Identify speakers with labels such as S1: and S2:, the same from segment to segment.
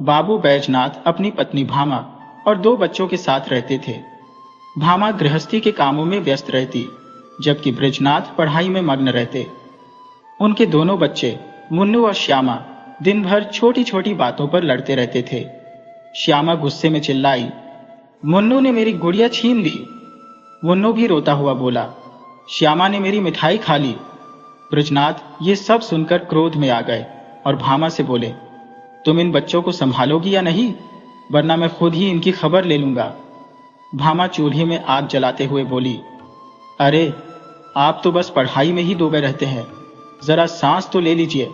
S1: बाबू बैजनाथ अपनी पत्नी भामा और 2 बच्चों के साथ रहते थे। भामा गृहस्थी के कामों में व्यस्त रहती, जबकि बृजनाथ पढ़ाई में मग्न रहते। उनके दोनों बच्चे मुन्नू और श्यामा दिन भर छोटी छोटी बातों पर लड़ते रहते थे। श्यामा गुस्से में चिल्लाई, मुन्नू ने मेरी गुड़िया छीन ली। मुन्नू भी रोता हुआ बोला, श्यामा ने मेरी मिठाई खा ली। बृजनाथ ये सब सुनकर क्रोध में आ गए और भामा से बोले, तुम इन बच्चों को संभालोगी या नहीं, वरना मैं खुद ही इनकी खबर ले लूंगा। भामा चूल्हे में आग जलाते हुए बोली, अरे आप तो बस पढ़ाई में ही डूबे रहते हैं, जरा सांस तो ले लीजिए।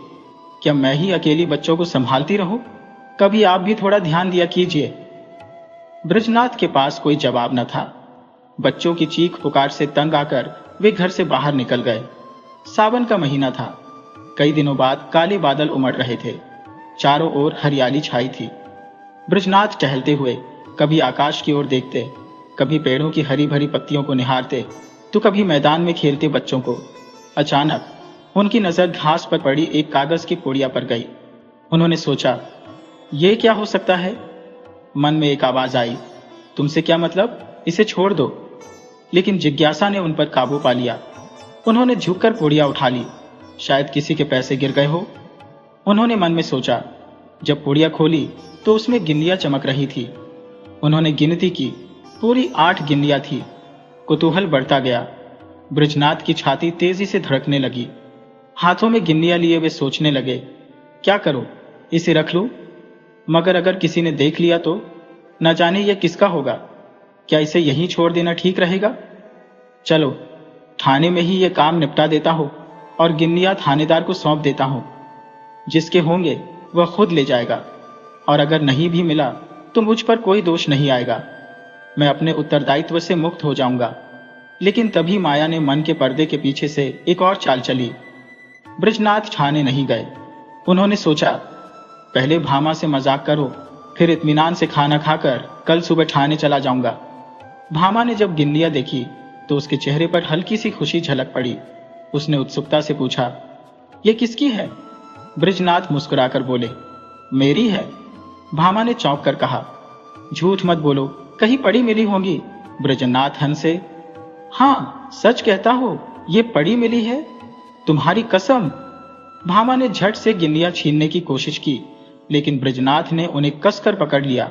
S1: क्या मैं ही अकेली बच्चों को संभालती रहूं? कभी आप भी थोड़ा ध्यान दिया कीजिए। बृजनाथ के पास कोई जवाब न था। बच्चों की चीख पुकार से तंग आकर वे घर से बाहर निकल गए। सावन का महीना था। कई दिनों बाद काले बादल उमड़ रहे थे। चारों ओर हरियाली छाई थी। बृजनाथ टहलते हुए कभी आकाश की ओर देखते, कभी पेड़ों की हरी भरी पत्तियों को निहारते, तो कभी मैदान में खेलते बच्चों को। अचानक उनकी नजर घास पर पड़ी एक कागज की पुड़िया पर गई। उन्होंने सोचा, ये क्या हो सकता है? मन में एक आवाज आई, तुमसे क्या मतलब, इसे छोड़ दो। लेकिन जिज्ञासा ने उन पर काबू पा लिया। उन्होंने झुककर पुड़िया उठा ली। शायद किसी के पैसे गिर गए हो। उन्होंने मन में सोचा। जब पुड़िया खोली तो उसमें गिल्लियां चमक रही थी। उन्होंने गिनती की, पूरी 8 गिल्लियां थी। कुतूहल बढ़ता गया। बृजनाथ की छाती तेजी से धड़कने लगी। हाथों में गिल्लियां लिए वे सोचने लगे, क्या करो, इसे रख लूं? मगर अगर किसी ने देख लिया तो न जाने यह किसका होगा। क्या इसे यहीं छोड़ देना ठीक रहेगा? चलो थाने में ही यह काम निपटा देता हूं और गिल्लियां थानेदार को सौंप देता हूं। जिसके होंगे वह खुद ले जाएगा, और अगर नहीं भी मिला तो मुझ पर कोई दोष नहीं आएगा। मैं अपने उत्तरदायित्व से मुक्त हो जाऊंगा। लेकिन तभी माया ने मन के पर्दे के पीछे से एक और चाल चली। बृजनाथ थाने नहीं गए। उन्होंने सोचा, पहले भामा से मजाक करो, फिर इत्मीनान से खाना खाकर कल सुबह थाने चला जाऊंगा। भामा ने जब गिल्लियां देखी तो उसके चेहरे पर हल्की सी खुशी झलक पड़ी। उसने उत्सुकता से पूछा, ये किसकी है? बृजनाथ मुस्कुराकर बोले, मेरी है। भामा ने चौंक कर कहा, झूठ मत बोलो, कहीं पड़ी मिली होंगी। बृजनाथ हंसे, हाँ सच कहता हो, ये पड़ी मिली है, तुम्हारी कसम। भामा ने झट से गिल्लियां छीनने की कोशिश की, लेकिन बृजनाथ ने उन्हें कसकर पकड़ लिया।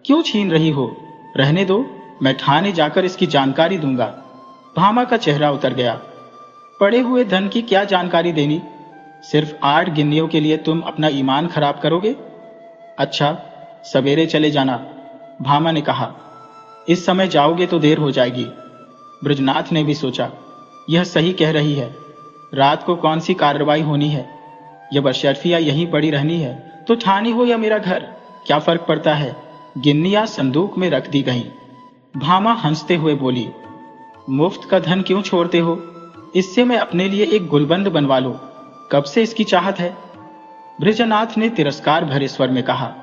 S1: क्यों छीन रही हो? रहने दो, मैं थाने जाकर इसकी जानकारी दूंगा। भामा का चेहरा उतर गया। पड़े हुए धन की क्या जानकारी देनी? सिर्फ 8 गिल्लियों के लिए तुम अपना ईमान खराब करोगे? अच्छा सवेरे चले जाना, भामा ने कहा। इस समय जाओगे तो देर हो जाएगी। बृजनाथ ने भी सोचा, यह सही कह रही है। रात को कौन सी कार्रवाई होनी है? जब अशर्फिया यहीं पड़ी रहनी है तो थाने हो या मेरा घर, क्या फर्क पड़ता है? गिन्नियां संदूक में रख दी गईं। भामा हंसते हुए बोली, मुफ्त का धन क्यों छोड़ते हो? इससे मैं अपने लिए एक गुलबंद बनवा लूं। कब से इसकी चाहत है। बृजनाथ ने तिरस्कार भरे स्वर में कहा,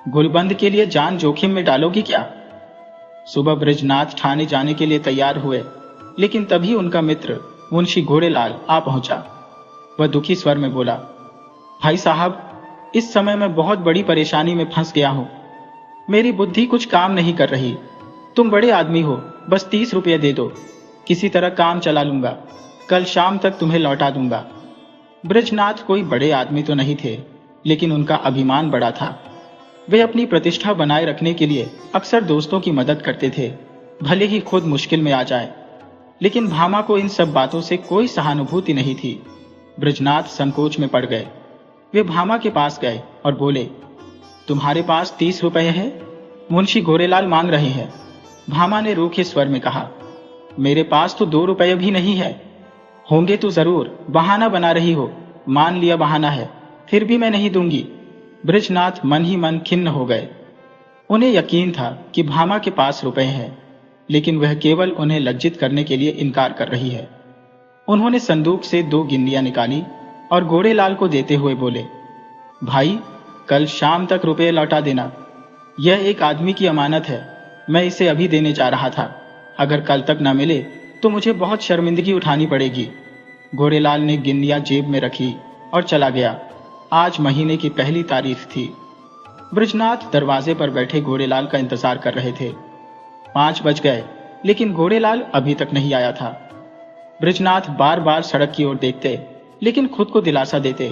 S1: गुलबंद के लिए जान जोखिम में डालोगी क्या? सुबह बृजनाथ थाने जाने के लिए तैयार हुए, लेकिन तभी उनका मित्र मुंशी घोड़ेलाल आ पहुंचा। वह दुखी स्वर में बोला, भाई साहब, इस समय मैं बहुत बड़ी परेशानी में फंस गया हूं। मेरी बुद्धि कुछ काम नहीं कर रही। तुम बड़े आदमी हो, बस 30 रुपये दे दो, किसी तरह काम चला लूंगा। कल शाम तक तुम्हें लौटा दूंगा। बृजनाथ कोई बड़े आदमी तो नहीं थे, लेकिन उनका अभिमान बड़ा था। वे अपनी प्रतिष्ठा बनाए रखने के लिए अक्सर दोस्तों की मदद करते थे, भले ही खुद मुश्किल में आ जाए। लेकिन भामा को इन सब बातों से कोई सहानुभूति नहीं थी। बृजनाथ संकोच में पड़ गए। वे भामा के पास गए और बोले, तुम्हारे पास 30 रुपये हैं? मुंशी घोड़ेलाल मांग रहे हैं। भामा ने रूखे स्वर में कहा, मेरे पास तो 2 रुपये भी नहीं है। होंगे तो जरूर, बहाना बना रही हो। मान लिया बहाना है, फिर भी मैं नहीं दूंगी। बृजनाथ मन ही मन खिन्न हो गए। उन्हें यकीन था कि भामा के पास रुपए हैं, लेकिन वह केवल उन्हें लज्जित करने के लिए इनकार कर रही है। उन्होंने संदूक से 2 गिल्लियां निकाली और घोड़ेलाल को देते हुए बोले, भाई कल शाम तक रुपए लौटा देना। यह एक आदमी की अमानत है, मैं इसे अभी देने जा रहा था। अगर कल तक न मिले तो मुझे बहुत शर्मिंदगी उठानी पड़ेगी। घोड़ेलाल ने गिल्लियां जेब में रखी और चला गया। आज महीने की पहली तारीख थी। ब्रजनाथ दरवाजे पर बैठे घोड़ेलाल का इंतजार कर रहे थे। 5 बज गए, लेकिन घोड़ेलाल अभी तक नहीं आया था। ब्रजनाथ बार बार सड़क की ओर देखते, लेकिन खुद को दिलासा देते,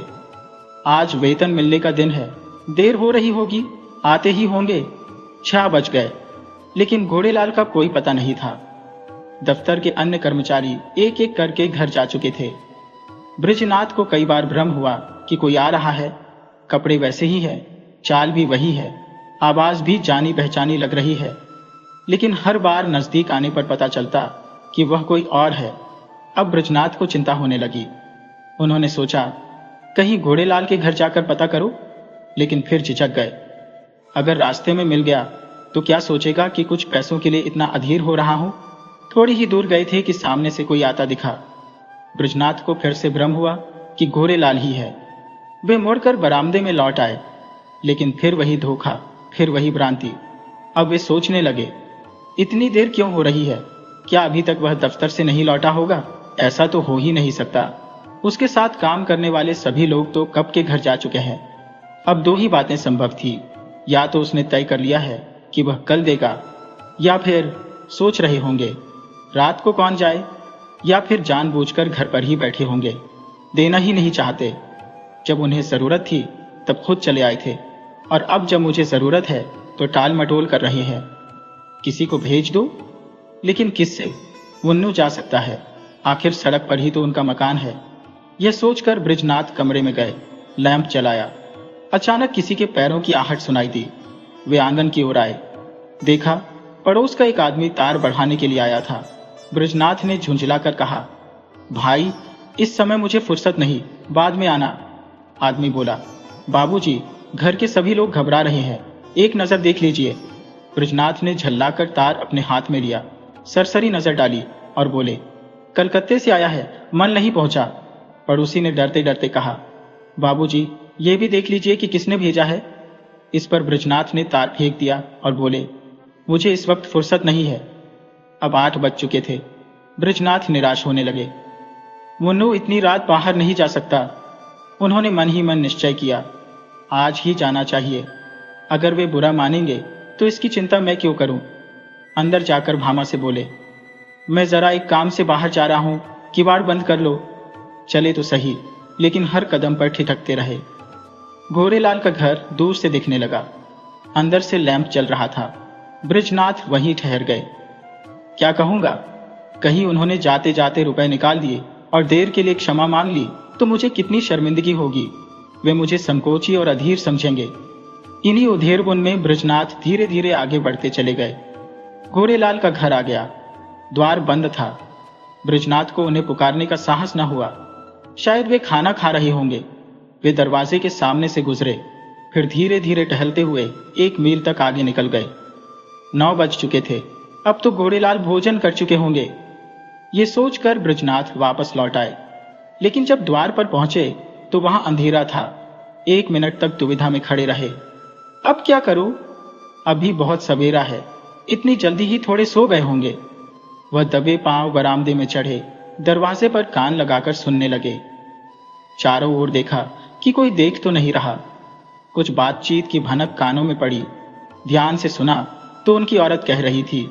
S1: आज वेतन मिलने का दिन है, देर हो रही होगी, आते ही होंगे। 6 बज गए, लेकिन घोड़ेलाल का कोई पता नहीं था। दफ्तर के अन्य कर्मचारी एक एक करके घर जा चुके थे। ब्रजनाथ को कई बार भ्रम हुआ कि कोई आ रहा है। कपड़े वैसे ही है, चाल भी वही है, आवाज भी जानी पहचानी लग रही है, लेकिन हर बार नजदीक आने पर पता चलता कि वह कोई और है। अब ब्रजनाथ को चिंता होने लगी। उन्होंने सोचा, कहीं घोड़ेलाल के घर जाकर पता करो, लेकिन फिर झिझक गए। अगर रास्ते में मिल गया तो क्या सोचेगा कि कुछ पैसों के लिए इतना अधीर हो रहा हूं। थोड़ी ही दूर गए थे कि सामने से कोई आता दिखा। ब्रजनाथ को फिर से भ्रम हुआ कि घोड़ेलाल ही है। वे मुड़कर बरामदे में लौट आए, लेकिन फिर वही धोखा, फिर वही भ्रांति। अब वे सोचने लगे, इतनी देर क्यों हो रही है? क्या अभी तक वह दफ्तर से नहीं लौटा होगा? ऐसा तो हो ही नहीं सकता। उसके साथ काम करने वाले सभी लोग तो कब के घर जा चुके हैं। अब 2 ही बातें संभव थी, या तो उसने तय कर लिया है कि वह कल देगा, या फिर सोच रहे होंगे रात को कौन जाए, या फिर जानबूझकर घर पर ही बैठे होंगे, देना ही नहीं चाहते। जब उन्हें जरूरत थी तब खुद चले आए थे, और अब जब मुझे जरूरत है तो टाल मटोल कर रहे हैं। किसी को भेज दो, लेकिन किससे? मुन्नू जा सकता है, आखिर सड़क पर ही तो उनका मकान है। यह सोचकर ब्रजनाथ कमरे में गए, लैंप जलाया। अचानक किसी के पैरों की आहट सुनाई दी। वे आंगन की ओर आए, देखा पड़ोस का एक आदमी तार बढ़ाने के लिए आया था। ब्रजनाथ ने झुंझलाकर कहा, भाई इस समय मुझे फुर्सत नहीं, बाद में आना। आदमी बोला, बाबूजी, घर के सभी लोग घबरा रहे हैं, एक नजर देख लीजिए। ब्रजनाथ ने झल्लाकर तार अपने हाथ में लिया, सरसरी नजर डाली और बोले, कलकत्ते से आया है, मन नहीं पहुंचा। पड़ोसी ने डरते डरते कहा, बाबूजी ये भी देख लीजिए कि किसने भेजा है। इस पर ब्रजनाथ ने तार फेंक दिया और बोले, मुझे इस वक्त फुर्सत नहीं है। अब 8 बज चुके थे। ब्रजनाथ निराश होने लगे। मुन्नू इतनी रात बाहर नहीं जा सकता। उन्होंने मन ही मन निश्चय किया, आज ही जाना चाहिए। अगर वे बुरा मानेंगे तो इसकी चिंता मैं क्यों करूं। अंदर जाकर भामा से बोले, मैं जरा एक काम से बाहर जा रहा हूं, किवाड़ बंद कर लो। चले तो सही, लेकिन हर कदम पर ठिठकते रहे। घोड़ेलाल का घर दूर से दिखने लगा। अंदर से लैंप जल रहा था। ब्रजनाथ वहीं ठहर गए। क्या कहूंगा? कहीं उन्होंने जाते जाते रुपए निकाल दिए और देर के लिए क्षमा मांग ली तो मुझे कितनी शर्मिंदगी होगी। वे मुझे संकोची और अधीर समझेंगे। इन्हीं उधेड़बुन में ब्रजनाथ धीरे धीरे आगे बढ़ते चले गए। घोड़ेलाल का घर आ गया। द्वार बंद था। ब्रजनाथ को उन्हें पुकारने का साहस न हुआ। शायद वे खाना खा रहे होंगे। वे दरवाजे के सामने से गुजरे, फिर धीरे धीरे टहलते हुए 1 मील तक आगे निकल गए। 9 बज चुके थे। अब तो घोड़ेलाल भोजन कर चुके होंगे। ये सोचकर ब्रजनाथ वापस लौट आए, लेकिन जब द्वार पर पहुंचे तो वहां अंधेरा था। 1 मिनट तक दुविधा में खड़े रहे। अब क्या करूं? अभी बहुत सवेरा है, इतनी जल्दी ही थोड़े सो गए होंगे। वह दबे पांव बरामदे में चढ़े, दरवाजे पर कान लगाकर सुनने लगे। चारों ओर देखा कि कोई देख तो नहीं रहा। कुछ बातचीत की भनक कानों में पड़ी। ध्यान से सुना तो उनकी औरत कह रही थी,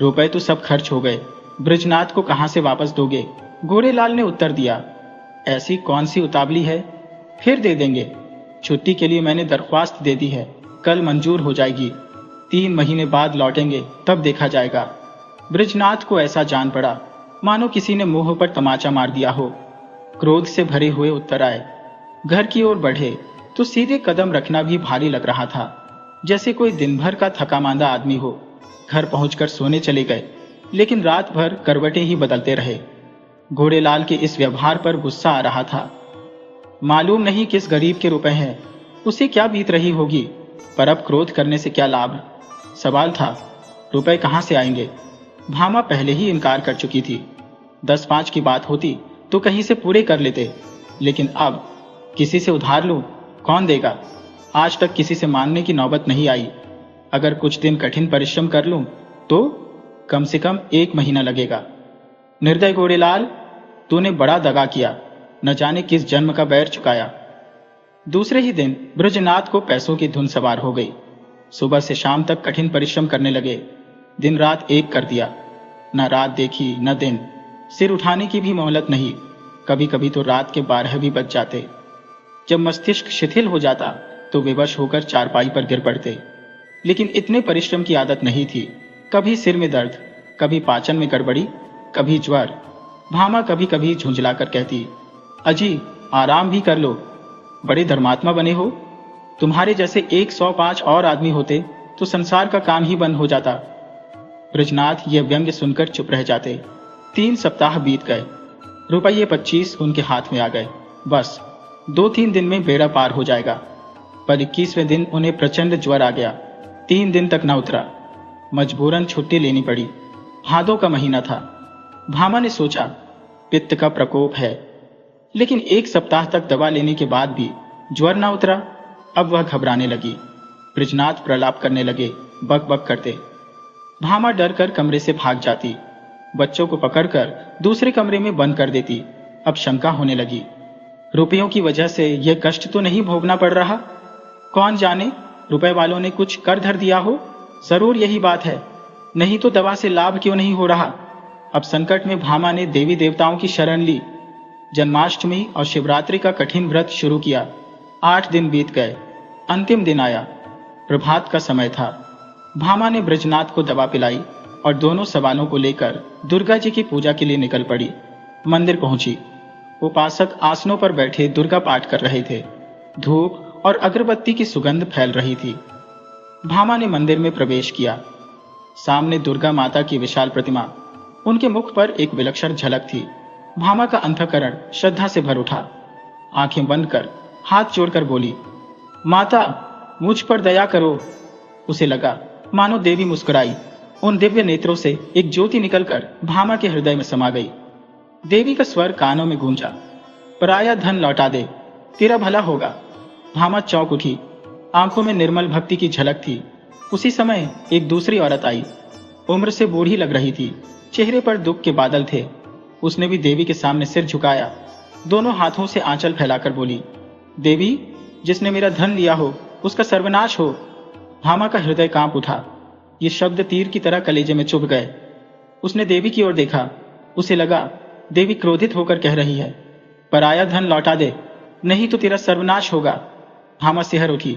S1: रुपए तो सब खर्च हो गए, ब्रजनाथ को कहां से वापस दोगे? घोड़ेलाल ने उत्तर दिया, ऐसी कौन सी उतावली है, फिर दे देंगे। छुट्टी के लिए मैंने दरख्वास्त दे दी है, कल मंजूर हो जाएगी। 3 महीने बाद लौटेंगे, तब देखा जाएगा। ब्रजनाथ को ऐसा जान पड़ा मानो किसी ने मुंह पर तमाचा मार दिया हो। क्रोध से भरे हुए उत्तर आए। घर की ओर बढ़े तो सीधे कदम रखना भी भारी लग रहा था, जैसे कोई दिन भर का थका मांदा आदमी हो। घर पहुंचकर सोने चले गए, लेकिन रात भर करवटें ही बदलते रहे। घोड़ेलाल के इस व्यवहार पर गुस्सा आ रहा था। मालूम नहीं किस गरीब के रुपए हैं, उसे क्या बीत रही होगी, पर अब क्रोध करने से क्या लाभ। सवाल था, रुपए कहां से आएंगे? भामा पहले ही इनकार कर चुकी थी। 10-5 की बात होती तो कहीं से पूरे कर लेते, लेकिन अब किसी से उधार लूं, कौन देगा? आज तक किसी से मांगने की नौबत नहीं आई। अगर कुछ दिन कठिन परिश्रम कर लूं तो कम से कम 1 महीना लगेगा। निर्दय घोड़ेलाल, तूने बड़ा दगा किया, न जाने किस जन्म का बैर चुकाया। दूसरे ही दिन ब्रजनाथ को पैसों की धुन सवार हो गई। सुबह से शाम तक कठिन परिश्रम करने लगे। दिन रात एक कर दिया। न रात देखी न दिन, सिर उठाने की भी मोहलत नहीं। कभी कभी तो रात के 12 भी बज जाते। जब मस्तिष्क शिथिल हो जाता तो विवश होकर चारपाई पर गिर पड़ते। लेकिन इतने परिश्रम की आदत नहीं थी। कभी सिर में दर्द, कभी पाचन में गड़बड़ी, कभी ज्वर। भामा कभी कभी झुंझलाकर कहती, अजी आराम भी कर लो, बड़े धर्मात्मा बने हो। तुम्हारे जैसे 105 और आदमी होते तो संसार का काम ही बंद हो जाता। ब्रजनाथ ये व्यंग्य सुनकर चुप रह जाते। 3 सप्ताह बीत गए। रुपये 25 उनके हाथ में आ गए। बस 2-3 दिन में बेड़ा पार हो जाएगा। पर 21वें दिन उन्हें प्रचंड ज्वर आ गया। 3 दिन तक न उतरा। मजबूरन छुट्टी लेनी पड़ी। भादों का महीना था। भामा ने सोचा पित्त का प्रकोप है। लेकिन 1 सप्ताह तक दवा लेने के बाद भी ज्वर न उतरा। अब वह घबराने लगी। ब्रजनाथ प्रलाप करने लगे, बक बक करते। भामा डर कर कमरे से भाग जाती। बच्चों को पकड़कर दूसरे कमरे में बंद कर देती। अब शंका होने लगी, रुपयों की वजह से यह कष्ट तो नहीं भोगना पड़ रहा? कौन जाने रुपए वालों ने कुछ कर धर दिया हो। जरूर यही बात है, नहीं तो दवा से लाभ क्यों नहीं हो रहा। अब संकट में भामा ने देवी देवताओं की शरण ली। जन्माष्टमी और शिवरात्रि का कठिन व्रत शुरू किया। 8 दिन बीत गए। अंतिम दिन आया। प्रभात का समय था। भामा ने ब्रजनाथ को दवा पिलाई और दोनों सवालों को लेकर दुर्गा जी की पूजा के लिए निकल पड़ी। मंदिर पहुंची। उपासक आसनों पर बैठे दुर्गा पाठ कर रहे थे। धूप और अगरबत्ती की सुगंध फैल रही थी। भामा ने मंदिर में प्रवेश किया। सामने दुर्गा माता की विशाल प्रतिमा। उनके मुख पर एक विलक्षण झलक थी। भामा का अंतःकरण श्रद्धा से भर उठा। आंखें बंद कर हाथ जोड़कर बोली, माता मुझ पर दया करो। उसे लगा मानो देवी मुस्कुराई। उन दिव्य नेत्रों से एक ज्योति निकलकर भामा के हृदय में समा गई। देवी का स्वर कानों में गूंजा, पराया धन लौटा दे, तेरा भला होगा। भामा चौंक उठी। आंखों में निर्मल भक्ति की झलक थी। उसी समय एक दूसरी औरत आई। उम्र से बूढ़ी लग रही थी। चेहरे पर दुख के बादल थे। उसने भी देवी के सामने सिर झुकाया। दोनों हाथों से आंचल फैलाकर बोली, देवी जिसने मेरा धन लिया हो उसका सर्वनाश हो। भामा का हृदय कांप उठा। ये शब्द तीर की तरह कलेजे में चुभ गए। उसने देवी की ओर देखा। उसे लगा देवी क्रोधित होकर कह रही है, पराया धन लौटा दे, नहीं तो तेरा सर्वनाश होगा। भामा सिहर उठी।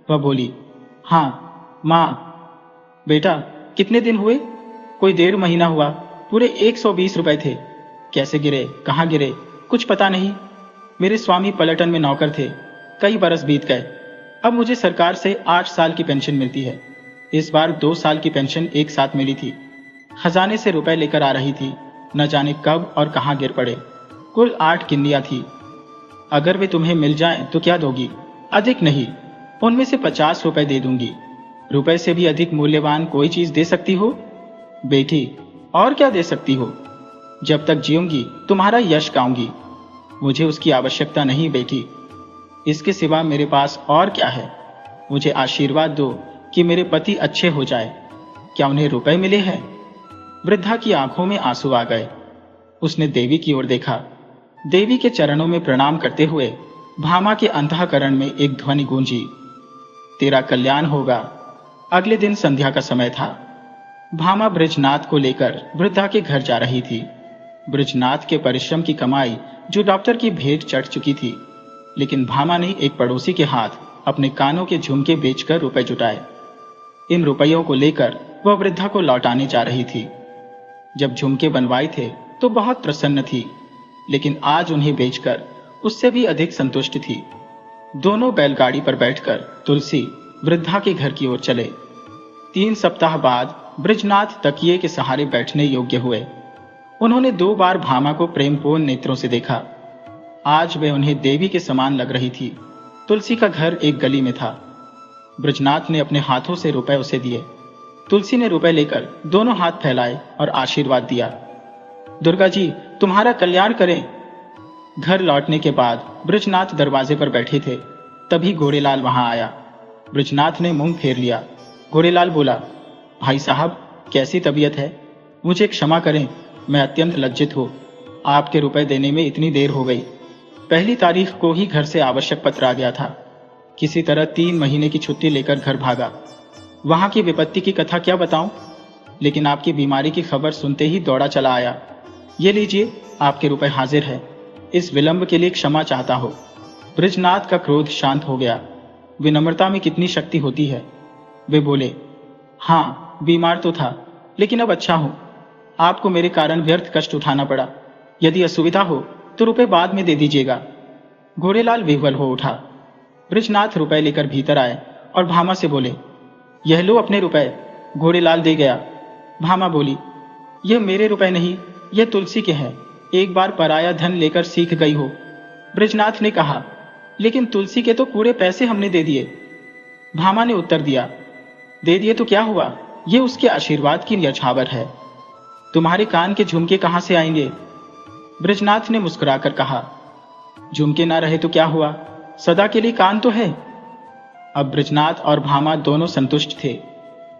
S1: वह बोली, हाँ माँ। बेटा कितने दिन हुए? कोई 1.5 महीना हुआ। पूरे 120 रुपए थे। कैसे गिरे, कहाँ गिरे, कुछ पता नहीं। मेरे स्वामी पलटन में नौकर थे। कई बरस बीत गए। अब मुझे सरकार से 8 साल की पेंशन मिलती है। इस बार 2 साल की पेंशन एक साथ मिली थी। खजाने से रुपए लेकर आ रही थी। न जाने कब और कहाँ गिर पड़े। कुल 8 किन्नियां थी। अगर वे तुम्हें मिल जाएं तो क्या दोगी? अधिक नहीं, उनमें से 50 रुपए दे दूंगी। रुपए से भी अधिक मूल्यवान कोई चीज दे सकती हो? बेटी और क्या दे सकती हो? जब तक जीऊंगी तुम्हारा यश गाऊंगी। मुझे उसकी आवश्यकता नहीं बेटी। इसके सिवा मेरे पास और क्या है? मुझे आशीर्वाद दो कि मेरे पति अच्छे हो जाए। क्या उन्हें रुपए मिले हैं? वृद्धा की आंखों में आंसू आ गए। उसने देवी की ओर देखा। देवी के चरणों में प्रणाम करते हुए भामा के अंतःकरण में एक ध्वनि गूंजी, तेरा कल्याण होगा। अगले दिन संध्या का समय था। भामा ब्रजनाथ को लेकर वृद्धा के घर जा रही थी। ब्रजनाथ के परिश्रम की कमाई जो डॉक्टर की भेंट चढ़ चुकी थी, लेकिन भामा ने एक पड़ोसी के हाथ अपने कानों के झुमके बेचकर रुपए जुटाए। इन रुपयों को लेकर वह वृद्धा को लौटाने जा रही थी। जब झुमके बनवाए थे तो बहुत प्रसन्न थी, लेकिन आज उन्हें बेचकर उससे भी अधिक संतुष्ट थी। दोनों बैलगाड़ी पर बैठकर तुलसी वृद्धा के घर की ओर चले। 3 सप्ताह बाद ब्रजनाथ तकिए के सहारे बैठने योग्य हुए। उन्होंने 2 बार भामा को प्रेमपूर्ण नेत्रों से देखा। आज वे उन्हें देवी के समान लग रही थी। तुलसी का घर एक गली में था। ब्रजनाथ ने अपने हाथों से रुपए उसे दिए। तुलसी ने रुपए लेकर दोनों हाथ फैलाए और आशीर्वाद दिया, दुर्गा जी तुम्हारा कल्याण करें। घर लौटने के बाद ब्रजनाथ दरवाजे पर बैठे थे। तभी घोड़ेलाल वहां आया। ब्रजनाथ ने मुंह फेर लिया। घोड़ेलाल बोला, भाई साहब कैसी तबीयत है? मुझे क्षमा करें, मैं अत्यंत लज्जित हूँ। आपके रुपए देने में इतनी देर हो गई। पहली तारीख को ही घर से आवश्यक पत्र आ गया था। किसी तरह 3 महीने की छुट्टी लेकर घर भागा। वहां की विपत्ति की कथा क्या बताऊं, लेकिन आपकी बीमारी की खबर सुनते ही दौड़ा चला आया। ये लीजिए, आपके रुपए हाजिर है। इस विलंब के लिए क्षमा चाहता हो। बृजनाथ का क्रोध शांत हो गया। विनम्रता में कितनी शक्ति होती है। वे बोले, हाँ, बीमार तो था, लेकिन अब अच्छा हूं। आपको मेरे कारण व्यर्थ कष्ट उठाना पड़ा। यदि असुविधा हो तो रुपए बाद में दे दीजिएगा। घोड़ेलाल विह्वल हो उठा। बृजनाथ रुपए लेकर भीतर आए और भामा से बोले, यह लो अपने रुपए। घोड़ेलाल दे गया। भामा बोली, यह मेरे रुपए नहीं, यह तुलसी के हैं। एक बार पराया धन लेकर सीख गई हो। बृजनाथ ने कहा, लेकिन तुलसी के तो पूरे पैसे हमने दे दिए। भामा ने उत्तर दिया, दे दिए तो क्या हुआ, ये उसके आशीर्वाद की न्यौछावर है। तुम्हारे कान के झुमके कहां से आएंगे? बृजनाथ ने मुस्कुराकर कहा, झुमके ना रहे तो क्या हुआ, सदा के लिए कान तो है। अब बृजनाथ और भामा दोनों संतुष्ट थे।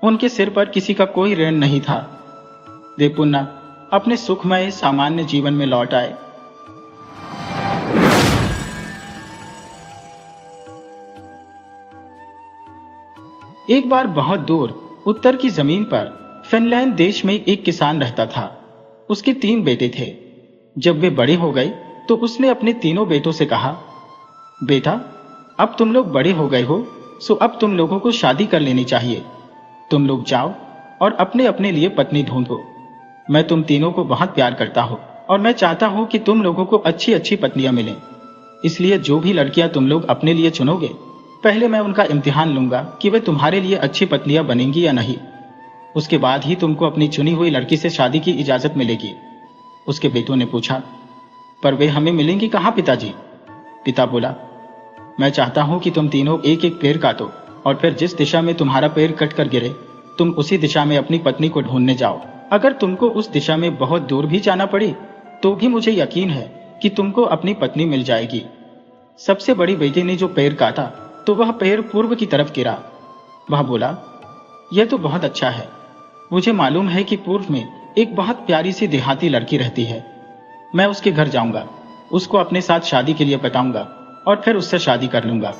S1: उनके सिर पर किसी का कोई ऋण नहीं था। वे पुनः अपने सुखमय सामान्य जीवन में लौट आए। एक बार बहुत दूर उत्तर की जमीन पर फिनलैंड देश में एक किसान रहता था। उसके 3 बेटे थे। जब वे बड़े हो गए तो उसने अपने तीनों बेटों से कहा, बेटा, अब तुम लोग बड़े हो गए हो, सो अब तुम लोगों को शादी कर लेनी चाहिए। तुम लोग जाओ और अपने अपने लिए पत्नी ढूंढो। मैं तुम तीनों को बहुत प्यार करता हूं और मैं चाहता हूं कि तुम लोगों को अच्छी अच्छी पत्नियां मिलें। इसलिए जो भी लड़कियां तुम लोग अपने लिए चुनोगे, पहले मैं उनका इम्तिहान लूंगा कि वे तुम्हारे लिए अच्छी पत्नियां बनेंगी या नहीं। उसके बाद ही तुमको अपनी चुनी हुई लड़की से शादी की इजाजत मिलेगी। उसके बेटों ने पूछा, पर वे हमें मिलेंगी कहां पिताजी? पिता बोला, मैं चाहता हूं कि तुम तीनों एक एक पेड़ काटो और फिर जिस दिशा में तुम्हारा पेड़ कट कर गिरे, तुम उसी दिशा में अपनी पत्नी को ढूंढने जाओ। अगर तुमको उस दिशा में बहुत दूर भी जाना पड़े तो भी मुझे यकीन है कि तुमको अपनी पत्नी मिल जाएगी। सबसे बड़ी बेटी ने जो पेड़ काटा तो वह पेड़ पूर्व की तरफ गिरा। वह बोला, यह तो बहुत अच्छा है। मुझे मालूम है कि पूर्व में एक बहुत प्यारी सी देहाती लड़की रहती है। मैं उसके घर जाऊंगा, उसको अपने साथ शादी के लिए पटाऊंगा और फिर उससे शादी कर लूंगा।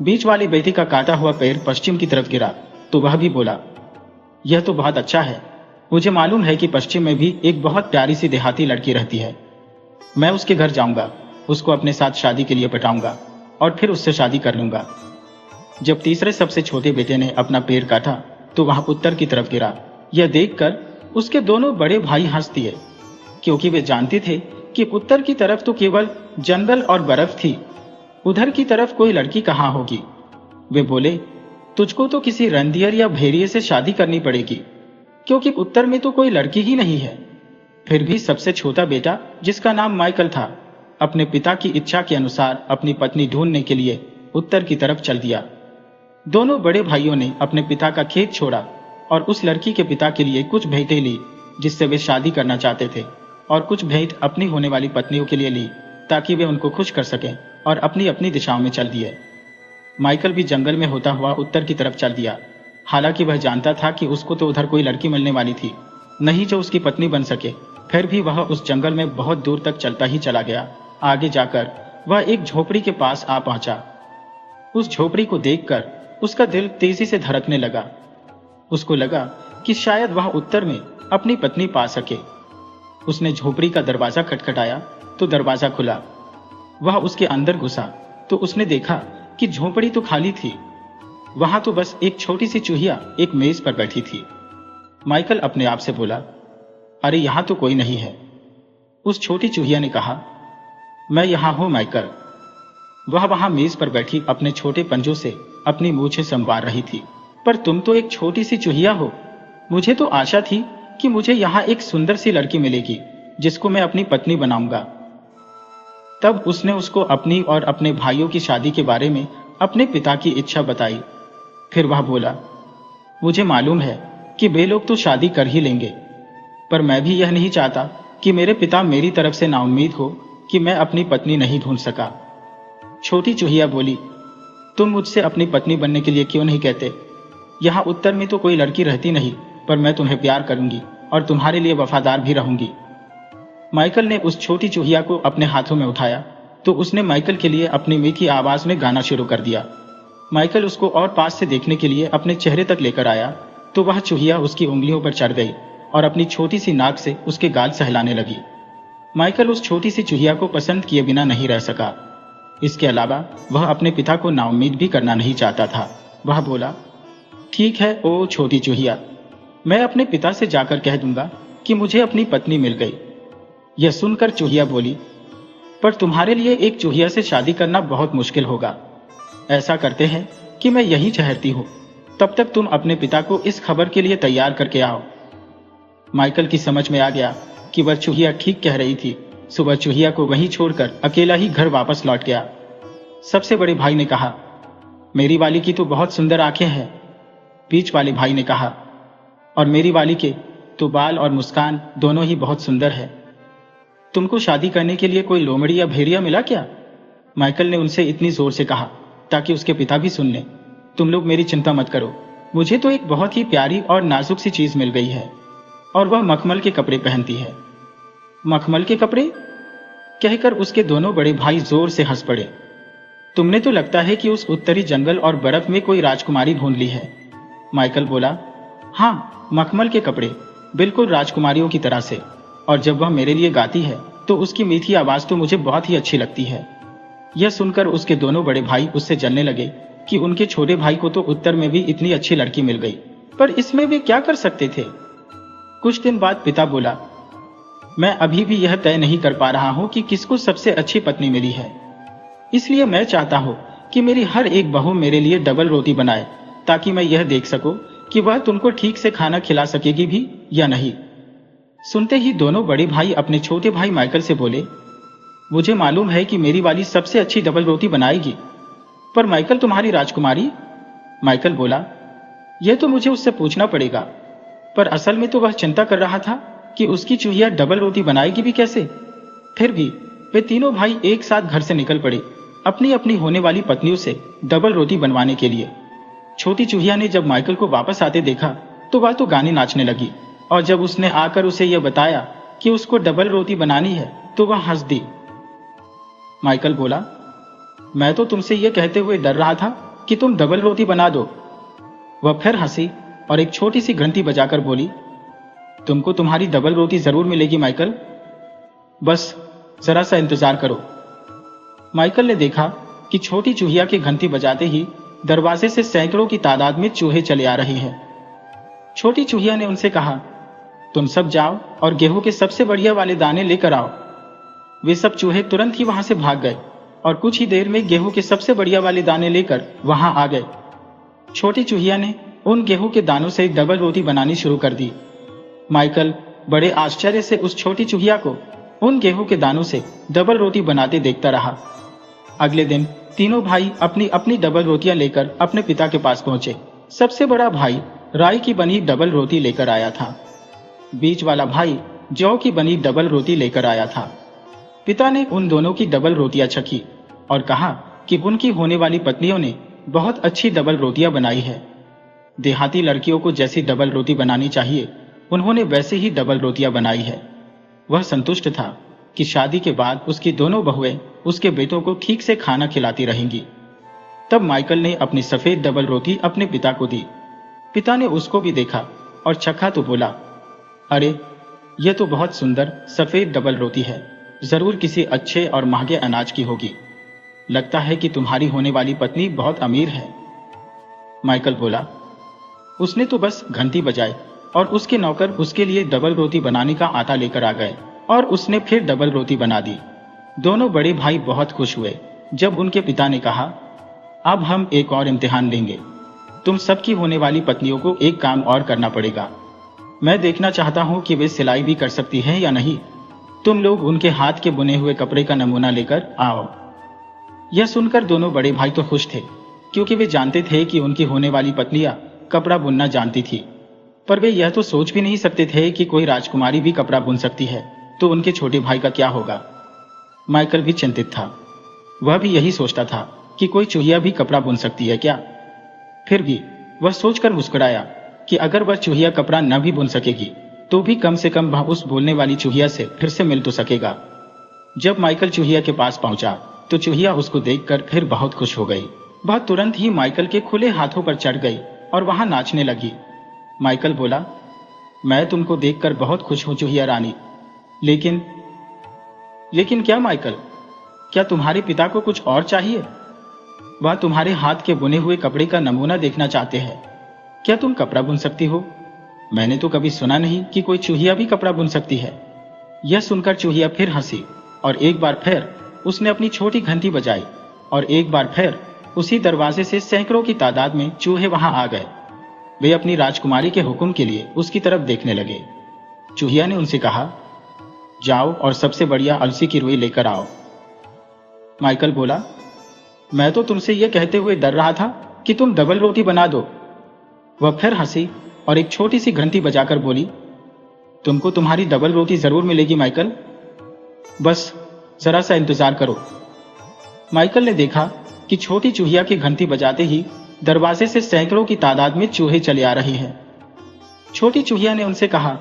S1: बीच वाली बेटी का काटा हुआ पेड़ पश्चिम की तरफ गिरा तो वह भी बोला, यह तो बहुत अच्छा है। मुझे मालूम है कि पश्चिम में भी एक बहुत प्यारी सी देहाती लड़की रहती है। मैं उसके घर जाऊंगा, उसको अपने साथ शादी के लिए पटाऊंगा और फिर उससे शादी कर लूंगा। जब तीसरे सबसे छोटे बेटे ने अपना पेड़ काटा तो वह उत्तर की तरफ गिरा। यह देखकर उसके दोनों बड़े भाई हंस दिए, क्योंकि वे जानते थे कि उत्तर की तरफ तो केवल जंगल और बर्फ थी, उधर की तरफ कोई लड़की कहां होगी। वे बोले, तुझको तो किसी रंधियर या भेड़िए से शादी करनी पड़ेगी, क्योंकि उत्तर में तो कोई लड़की ही नहीं है। फिर भी सबसे छोटा बेटा, जिसका नाम माइकल था, अपने पिता की इच्छा के अनुसार अपनी पत्नी ढूंढने के लिए उत्तर की तरफ चल दिया। दोनों बड़े भाइयों ने अपने पिता का खेत छोड़ा और उस लड़की के पिता के लिए कुछ भेंटें ली जिससे वे शादी करना चाहते थे, और कुछ भेंट अपनी होने वाली पत्नियों के लिए ली ताकि वे उनको खुश कर सकें, और अपनी अपनी दिशाओं में चल दिए। माइकल भी जंगल में होता हुआ उत्तर की तरफ चल दिया। हालांकि वह जानता था कि उसको तो उधर कोई लड़की मिलने वाली थी नहीं जो उसकी पत्नी बन सके। फिर भी वह उस जंगल में बहुत दूर तक चलता ही चला गया। आगे जाकर वह एक झोपड़ी के पास आ पहुंचा। उस झोपड़ी को देखकर उसका दिल तेजी से धड़कने लगा। उसको लगा कि शायद वह उत्तर में अपनी पत्नी पा सके। उसने झोपड़ी का दरवाजा खटखटाया तो दरवाजा खुला। वह उसके अंदर घुसा तो उसने देखा कि झोपड़ी तो खाली थी। वहां तो बस एक छोटी सी चूहिया एक मेज पर बैठी थी। माइकल अपने आप से बोला, अरे यहां तो कोई नहीं है। उस छोटी चूहिया ने कहा, मैं यहां हूं माइकल। वह वहां मेज पर बैठी अपने छोटे पंजों से अपनी मूछें संवार रही थी। पर तुम तो एक छोटी सी चूहिया हो। मुझे तो आशा थी कि मुझे यहां एक सुंदर सी लड़की मिलेगी जिसको मैं अपनी पत्नी बनाऊंगा। तब उसने उसको अपनी और अपने भाइयों की शादी के बारे में अपने पिता की इच्छा बताई। फिर वह बोला, मुझे मालूम है कि वे लोग तो शादी कर ही लेंगे, पर मैं भी यह नहीं चाहता कि मेरे पिता मेरी तरफ से नाउम्मीद हो कि मैं अपनी पत्नी नहीं ढूंढ सका। छोटी चूहिया बोली, तुम मुझसे अपनी पत्नी बनने के लिए क्यों नहीं कहते? यहाँ उत्तर में तो कोई लड़की रहती नहीं, पर मैं तुम्हें प्यार करूंगी और तुम्हारे लिए वफादार भी रहूंगी। माइकल ने उस छोटी चूहिया को अपने हाथों में उठाया तो उसने माइकल के लिए अपनी मीठी आवाज में गाना शुरू कर दिया। माइकल उसको और पास से देखने के लिए अपने चेहरे तक लेकर आया तो वह चूहिया उसकी उंगलियों पर चढ़ गई और अपनी छोटी सी नाक से उसके गाल सहलाने लगी। माइकल उस छोटी सी चूहिया को पसंद किए बिना नहीं रह सका। इसके अलावा वह अपने पिता को नाउम्मीद भी करना नहीं चाहता था। वह बोला, ठीक है ओ छोटी चूहिया, मैं अपने पिता से जाकर कह दूंगा कि मुझे अपनी पत्नी मिल गई। यह सुनकर चूहिया बोली, पर तुम्हारे लिए एक चूहिया से शादी करना बहुत मुश्किल होगा। ऐसा करते हैं कि मैं यहीं ठहरती हूँ, तब तक तुम अपने पिता को इस खबर के लिए तैयार करके आओ। माइकल की समझ में आ गया कि वह चूहिया ठीक कह रही थी। सुबह चूहिया को वहीं छोड़कर अकेला ही घर वापस लौट गया। सबसे बड़े भाई ने कहा, मेरी वाली की तो बहुत सुंदर आंखें हैं। बीच वाले भाई ने कहा, और मेरी वाली के तो बाल और मुस्कान दोनों ही बहुत सुंदर है। तुमको शादी करने के लिए कोई लोमड़ी या भेड़िया मिला क्या? माइकल ने उनसे इतनी जोर से कहा ताकि उसके पिता भी सुन लें। तुम लोग मेरी चिंता मत करो, मुझे तो एक बहुत ही प्यारी और नाजुक सी चीज मिल गई है और वह मखमल के कपड़े पहनती है। मखमल के कपड़े? कहकर उसके दोनों बड़े भाई जोर से हंस पड़े। तुमने तो लगता है कि उस उत्तरी जंगल और बर्फ में कोई राजकुमारी ढूंढ ली है। माइकल बोला, हाँ, मखमल के कपड़े, बिल्कुल राजकुमारियों की तरह से। और जब वह मेरे लिए गाती है तो उसकी मीठी आवाज तो मुझे बहुत ही अच्छी लगती है। यह सुनकर उसके दोनों बड़े भाई उससे जलने लगे कि उनके छोटे भाई को तो उत्तर में भी इतनी अच्छी लड़की मिल गई, पर इसमें वे क्या कर सकते थे। कुछ दिन बाद पिता बोला, मैं अभी भी यह तय नहीं कर पा रहा हूं कि किसको सबसे अच्छी पत्नी मिली है, इसलिए मैं चाहता हूं कि मेरी हर एक बहू मेरे लिए डबल रोटी बनाए ताकि मैं यह देख सकूं कि वह तुमको ठीक से खाना खिला सकेगी भी या नहीं। सुनते ही दोनों बड़े भाई अपने छोटे भाई माइकल से बोले, मुझे मालूम है कि मेरी वाली सबसे अच्छी डबल रोटी बनाएगी, पर माइकल तुम्हारी राजकुमारी? माइकल बोला, यह तो मुझे उससे पूछना पड़ेगा, पर असल में तो वह चिंता कर रहा था कि उसकी चूहिया डबल रोटी बनाएगी भी कैसे। फिर भी वे तीनों भाई एक साथ घर से निकल पड़े अपनी अपनी होने वाली पत्नियों से डबल रोटी बनवाने के लिए। छोटी चूहिया ने जब माइकल को वापस आते देखा तो वह तो गाने नाचने लगी, और जब उसने आकर उसे यह बताया कि उसको डबल रोटी बनानी है तो वह हंस दी। माइकल बोला, मैं तो तुमसे यह कहते हुए डर रहा था कि तुम डबल रोटी बना दो। वह फिर हंसी और एक छोटी सी घंटी बजाकर बोली, तुमको तुम्हारी डबल रोटी जरूर मिलेगी माइकल, बस जरा सा इंतजार करो। माइकल ने देखा कि छोटी चूहिया की घंटी बजाते ही दरवाजे से सैकड़ों की तादाद में चूहे चले आ रहे हैं। छोटी चूहिया ने उनसे कहा, तुम सब जाओ और गेहूं के सबसे बढ़िया वाले दाने लेकर आओ। वे सब चूहे तुरंत ही वहां से भाग गए और कुछ ही देर में गेहूं के सबसे बढ़िया वाले दाने लेकर वहां आ गए। छोटी चूहिया ने उन गेहूं के दानों से डबल रोटी बनानी शुरू कर दी। माइकल बड़े आश्चर्य से उस छोटी चूहिया को उन गेहूं के दानों से डबल रोटी बनाते देखता रहा। अगले दिन तीनों भाई अपनी अपनी डबल रोटियां लेकर अपने पिता के पास पहुंचे। सबसे बड़ा भाई राई की बनी डबल रोटी लेकर आया था। बीच वाला भाई जौ की बनी डबल रोटी लेकर आया था। पिता ने उन दोनों की डबल रोटियां चखी और कहा कि उनकी होने वाली पत्नियों ने बहुत अच्छी डबल रोटियां बनाई है। देहाती लड़कियों को जैसी डबल रोटी बनानी चाहिए उन्होंने वैसे ही डबल रोटियां बनाई है। वह संतुष्ट था कि शादी के बाद उसकी दोनों बहुएं उसके बेटों को ठीक से खाना खिलाती रहेंगी। तब माइकल ने अपनी सफेद डबल रोटी अपने पिता को दी। पिता ने उसको भी देखा और चखा तो बोला, अरे यह तो बहुत सुंदर सफेद डबल रोटी है, जरूर किसी अच्छे और महंगे अनाज की होगी। लगता है कि तुम्हारी होने वाली पत्नी बहुत अमीर है। माइकल बोला, उसने तो बस घंटी बजाई और उसके नौकर उसके लिए डबल रोटी बनाने का आटा लेकर आ गए और उसने फिर डबल रोटी बना दी। दोनों बड़े भाई बहुत खुश हुए जब उनके पिता ने कहा, अब हम एक और इम्तिहान लेंगे। तुम सबकी होने वाली पत्नियों को एक काम और करना पड़ेगा। मैं देखना चाहता हूं कि वे सिलाई भी कर सकती हैं या नहीं। तुम लोग उनके हाथ के बुने हुए कपड़े का नमूना लेकर आओ। यह सुनकर दोनों बड़े भाई तो खुश थे, क्योंकि वे जानते थे कि उनकी होने वाली पत्नियां कपड़ा बुनना जानती थी, पर वे यह तो सोच भी नहीं सकते थे कि कोई राजकुमारी भी कपड़ा बुन सकती है, तो उनके छोटे भाई का क्या होगा। माइकल भी चिंतित था। वह भी यही सोचता था कि कोई चूहिया भी कपड़ा बुन सकती है क्या। फिर भी वह सोचकर मुस्कुराया कि अगर वह चूहिया कपड़ा न भी बुन सकेगी तो भी कम से कम वह उस बोलने वाली चूहिया से फिर से मिल तो सकेगा। जब माइकल चूहिया के पास पहुंचा तो चूहिया उसको देखकर फिर बहुत खुश हो गई। वह तुरंत ही माइकल के खुले हाथों पर चढ़ गई और वहां नाचने लगी। माइकल बोला, मैं तुमको देखकर बहुत खुश हूं चूहिया रानी, लेकिन लेकिन क्या माइकल, क्या तुम्हारे पिता को कुछ और चाहिए? वह तुम्हारे हाथ के बुने हुए कपड़े का नमूना देखना चाहते हैं। क्या तुम कपड़ा बुन सकती हो? मैंने तो कभी सुना नहीं कि कोई चूहिया भी कपड़ा बुन सकती है। यह सुनकर चूहिया फिर हंसी और एक बार फिर उसने अपनी छोटी घंटी बजाई और एक बार फिर उसी दरवाजे से सैकड़ों की तादाद में चूहे वहां आ गए। वे अपनी राजकुमारी के हुक्म के लिए उसकी तरफ देखने लगे। चूहिया ने उनसे कहा, जाओ और सबसे बढ़िया अलसी की रुई लेकर आओ। माइकल बोला, मैं तो तुमसे यह कहते हुए डर रहा था कि तुम डबल रोटी बना दो। वह फिर हंसी और एक छोटी सी घंटी बजाकर बोली, तुमको तुम्हारी डबल रोटी जरूर मिलेगी माइकल, बस जरा सा इंतजार करो। माइकल ने देखा कि छोटी चूहिया की घंटी बजाते ही दरवाजे से सैकड़ों की तादाद में चूहे चले आ रहे हैं। छोटी चूहिया ने उनसे कहा,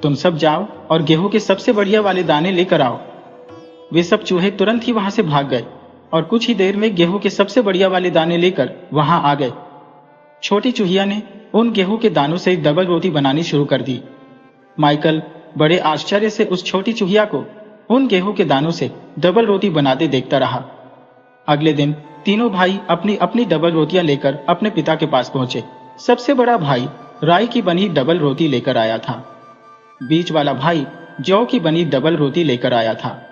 S1: तुम सब जाओ और गेहूं के सबसे बढ़िया वाले दाने लेकर आओ। वे सब चूहे तुरंत ही वहां से भाग गए और कुछ ही देर में गेहूं के सबसे बढ़िया वाले दाने लेकर वहां आ गए। छोटी चूहिया ने उन गेहूं के दानों से डबल रोटी बनानी शुरू कर दी। माइकल बड़े आश्चर्य से उस छोटी चूहिया को उन गेहूं के दानों से डबल रोटी बनाते देखता रहा। अगले दिन तीनों भाई अपनी अपनी डबल रोटियां लेकर अपने पिता के पास पहुंचे। सबसे बड़ा भाई राई की बनी डबल रोटी लेकर आया था। बीच वाला भाई जौ की बनी डबल रोटी लेकर आया था।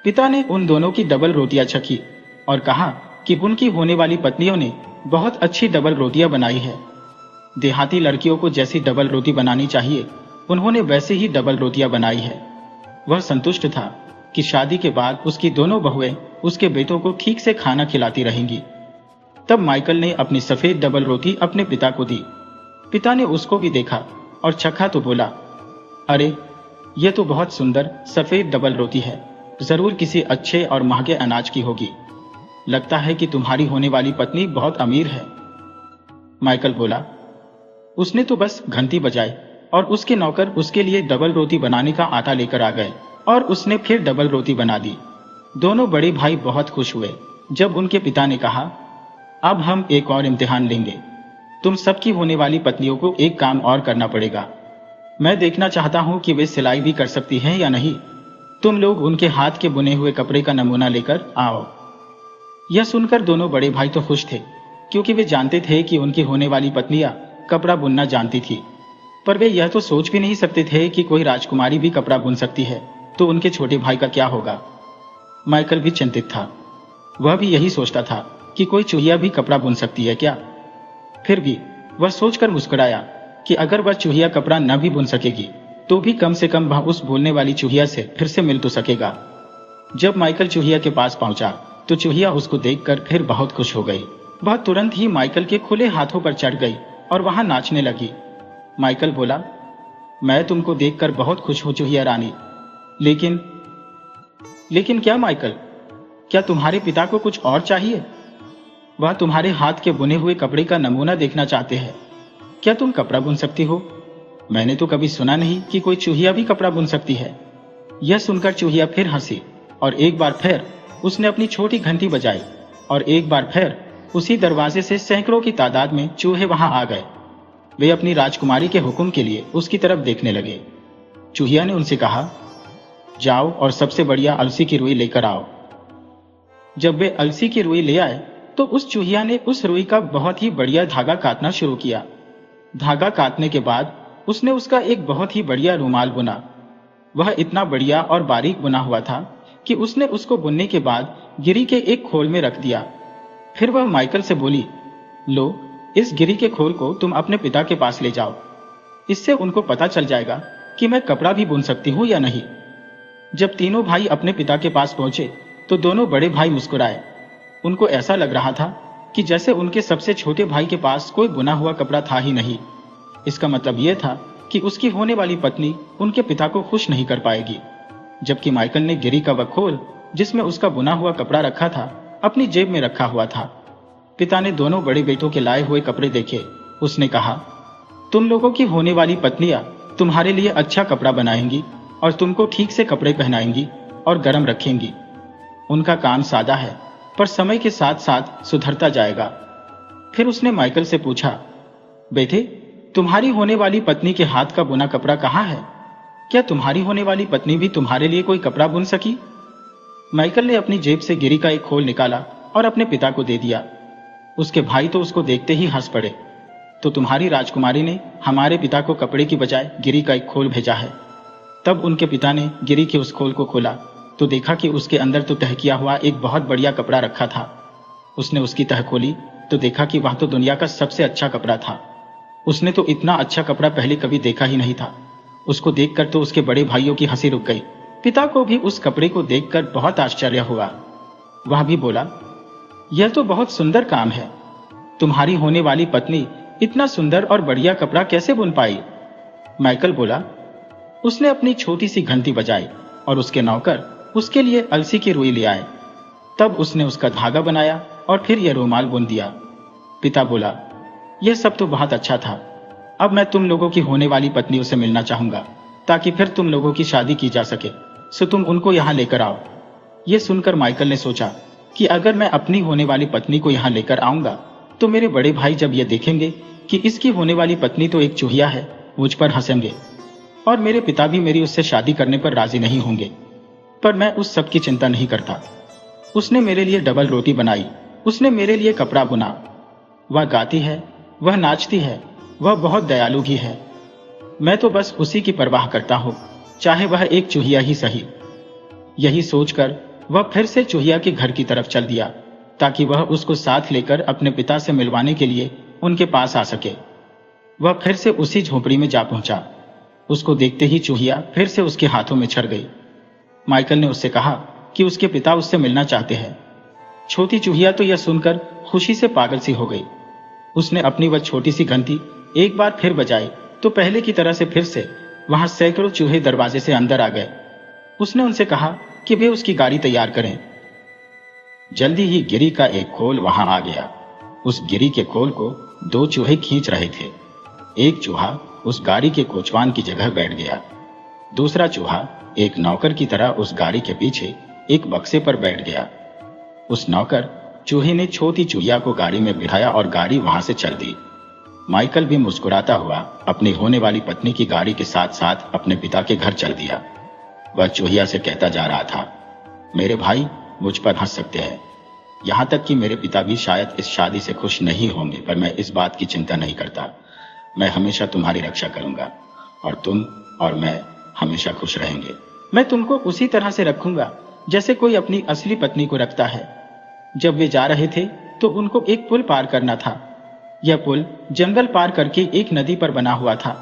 S1: पिता ने उन दोनों की डबल रोटियां चखी और कहा कि उनकी होने वाली पत्नियों ने बहुत अच्छी डबल रोटियां बनाई है। देहाती लड़कियों को जैसी डबल रोटी बनानी चाहिए, उन्होंने वैसे ही डबल रोटियां बनाई है। वह संतुष्ट था कि शादी के बाद उसकी दोनों बहुएं उसके बेटों को ठीक से खाना खिलाती रहेंगी। तब माइकल ने अपनी सफेद डबल रोटी अपने पिता को दी। पिता ने उसको भी देखा और चखा तो बोला, अरे यह तो बहुत सुंदर सफेद डबल रोटी है, जरूर किसी अच्छे और महंगे अनाज की होगी। लगता है कि तुम्हारी होने वाली पत्नी बहुत अमीर है। माइकल बोला, उसने तो बस घंटी बजाई और उसके नौकर उसके लिए डबल रोटी बनाने का आटा लेकर आ गए और उसने फिर डबल रोटी बना दी। दोनों बड़े भाई बहुत खुश हुए जब उनके पिता ने कहा, अब हम एक और इम्तिहान लेंगे। तुम सबकी होने वाली पत्नियों को एक काम और करना पड़ेगा। मैं देखना चाहता हूं कि वे सिलाई भी कर सकती हैं या नहीं। तुम लोग उनके हाथ के बुने हुए कपड़े का नमूना लेकर आओ। यह सुनकर दोनों बड़े भाई तो खुश थे, क्योंकि वे जानते थे कि उनकी होने वाली पत्नियां कपड़ा बुनना जानती थी। पर वे यह तो सोच भी नहीं सकते थे कि कोई राजकुमारी भी कपड़ा बुन सकती है, तो उनके छोटे भाई का क्या होगा। माइकल भी चिंतित था। वह भी यही सोचता था कि कोई चूहिया भी कपड़ा बुन सकती है क्या। फिर भी वह सोचकर मुस्कुराया कि अगर वह चूहिया कपड़ा न भी बुन सकेगी तो भी कम से कम वह उस बोलने वाली चूहिया से फिर से मिल तो सकेगा। जब माइकल चूहिया के पास पहुंचा तो चूहिया उसको देखकर फिर बहुत खुश हो गई। वह तुरंत ही माइकल के खुले हाथों पर चढ़ गई और वहां नाचने लगी। माइकल बोला, मैं तुमको देखकर बहुत खुश हूं चूहिया रानी, लेकिन क्या माइकल, क्या तुम्हारे पिता को कुछ और चाहिए? वह तुम्हारे हाथ के बुने हुए कपड़े का नमूना देखना चाहते हैं। क्या तुम कपड़ा बुन सकती हो? मैंने तो कभी सुना नहीं कि कोई चूहिया भी कपड़ा बुन सकती है। यह सुनकर चूहिया फिर हंसी और एक बार फिर उसने अपनी छोटी घंटी बजाई और एक बार फिर उसी दरवाजे से सैकड़ों की तादाद में चूहे वहां आ गए। वे अपनी राजकुमारी के हुक्म के लिए उसकी तरफ देखने लगे। चूहिया ने उनसे कहा, जाओ और सबसे बढ़िया अलसी की रुई लेकर आओ। जब वे अलसी की रुई ले आए तो उस चूहिया ने उस रुई का बहुत ही बढ़िया धागा काटना शुरू किया। धागा काटने के बाद उसने उसका एक बहुत ही बढ़िया रुमाल बुना। वह इतना बढ़िया और बारीक बुना हुआ था कि उसने उसको बुनने के बाद गिरी के एक खोल में रख दिया। फिर वह माइकल से बोली, लो, इस गिरी के खोल को तुम अपने पिता के पास ले जाओ। इससे उनको पता चल जाएगा कि मैं कपड़ा भी बुन सकती हूँ या नहीं। जब तीनों भाई अपने पिता के पास पहुंचे तो दोनों बड़े भाई मुस्कुराए। उनको ऐसा लग रहा था कि जैसे उनके सबसे छोटे भाई के पास कोई बुना हुआ कपड़ा था ही नहीं। इसका मतलब यह था कि उसकी होने वाली पत्नी उनके पिता को खुश नहीं कर पाएगी। जबकि माइकल ने गिरी का वह खोल जिसमें उसका बुना हुआ कपड़ा रखा था अपनी जेब में रखा हुआ था। पिता ने दोनों बड़े बेटों के लाए हुए कपड़े देखे। उसने कहा, तुम लोगों की होने वाली पत्नियां तुम्हारे लिए अच्छा कपड़ा बनाएंगी और तुमको ठीक से कपड़े पहनाएंगी और गर्म रखेंगी। उनका काम सादा है, पर समय के साथ साथ सुधरता जाएगा। फिर उसने माइकल से पूछा, बेटे, तुम्हारी होने वाली पत्नी के हाथ का बुना कपड़ा कहाँ है? क्या तुम्हारी होने वाली पत्नी भी तुम्हारे लिए कोई कपड़ा बुन सकी? माइकल ने अपनी जेब से गिरी का एक खोल निकाला और अपने पिता को दे दिया। उसके भाई तो उसको देखते ही हंस पड़े। तो तुम्हारी राजकुमारी ने हमारे पिता को कपड़े की बजाय गिरी का एक खोल भेजा है। तब उनके पिता ने गिरी के उस खोल को खोला तो देखा कि उसके अंदर तो तह किया हुआ एक बहुत बढ़िया कपड़ा रखा था। उसने उसकी तह खोली तो देखा कि वह तो दुनिया का सबसे अच्छा कपड़ा था। उसने तो इतना अच्छा कपड़ा पहले कभी देखा ही नहीं था। उसको देखकर तो उसके बड़े भाइयों की हंसी रुक गई। पिता को भी उस कपड़े को देखकर बहुत आश्चर्य हुआ। वह भी बोला, यह तो बहुत सुंदर काम है। तुम्हारी होने वाली पत्नी इतना सुंदर और बढ़िया कपड़ा कैसे बुन पाई? माइकल बोला, उसने अपनी छोटी सी घंटी बजाई और उसके नौकर उसके लिए अलसी की रुई ले आए। तब उसने उसका धागा बनाया और फिर यह रुमाल बुन दिया। पिता बोला, यह सब तो बहुत अच्छा था। अब मैं तुम लोगों की होने वाली पत्नियों से मिलना चाहूंगा ताकि फिर तुम लोगों की शादी की जा सके। सो तुम उनको यहां लेकर आओ। यह सुनकर माइकल ने सोचा कि अगर मैं अपनी होने वाली पत्नी को यहां लेकर आऊंगा तो मेरे बड़े भाई जब यह देखेंगे कि इसकी होने वाली पत्नी तो एक चूहिया है, मुझ पर हंसेंगे और मेरे पिता भी मेरी उससे शादी करने पर राजी नहीं होंगे। पर मैं उस सब की चिंता नहीं करता। उसने मेरे लिए डबल रोटी बनाई, उसने मेरे लिए कपड़ा बुना। वह गाती है, वह नाचती है, वह बहुत दयालु भी है। मैं तो बस उसी की परवाह करता हूं, चाहे वह एक चूहिया ही सही। यही सोचकर वह फिर से चूहिया के घर की तरफ चल दिया ताकि वह उसको साथ लेकर अपने पिता से मिलवाने के लिए उनके पास आ सके। वह फिर से उसी झोपड़ी में जा पहुंचा। उसको देखते ही चूहिया फिर से उसके हाथों में छर गई। माइकल ने उससे कहा कि उसके पिता उससे मिलना चाहते हैं। छोटी चूहिया तो यह सुनकर खुशी से पागल सी हो गई। उसने अपनी वह छोटी सी घंटी एक बार फिर बजाई तो पहले की तरह से फिर से वहां सैकड़ों चूहे दरवाजे से अंदर आ गए। उसने उनसे कहा कि वे उसकी गाड़ी तैयार करें। जल्दी ही गिरी का एक खोल वहां आ गया। उस गिरी के खोल को दो चूहे खींच रहे थे। एक चूहा उस गाड़ी के कोचवान की जगह बैठ गया। दूसरा चूहा एक नौकर की तरह उस गाड़ी के पीछे एक बक्से पर बैठ गया। उस नौकर चूहे ने छोटी चूहिया को गाड़ी में बिठाया और गाड़ी वहां से चल दी। माइकल भी मुस्कुराता हुआ अपनी होने वाली पत्नी की गाड़ी के साथ साथ अपने पिता के घर चल दिया। वह चूहिया से कहता जा रहा था, मेरे भाई मुझ पर हंस सकते हैं, यहां तक कि मेरे पिता भी शायद इस शादी से खुश नहीं होंगे, पर मैं इस बात की चिंता नहीं करता। मैं हमेशा तुम्हारी रक्षा करूंगा और तुम और मैं हमेशा खुश रहेंगे। मैं तुमको उसी तरह से रखूंगा जैसे कोई अपनी असली पत्नी को रखता है। जब वे जा रहे थे तो उनको एक पुल पार करना था। यह पुल जंगल पार करके एक नदी पर बना हुआ था।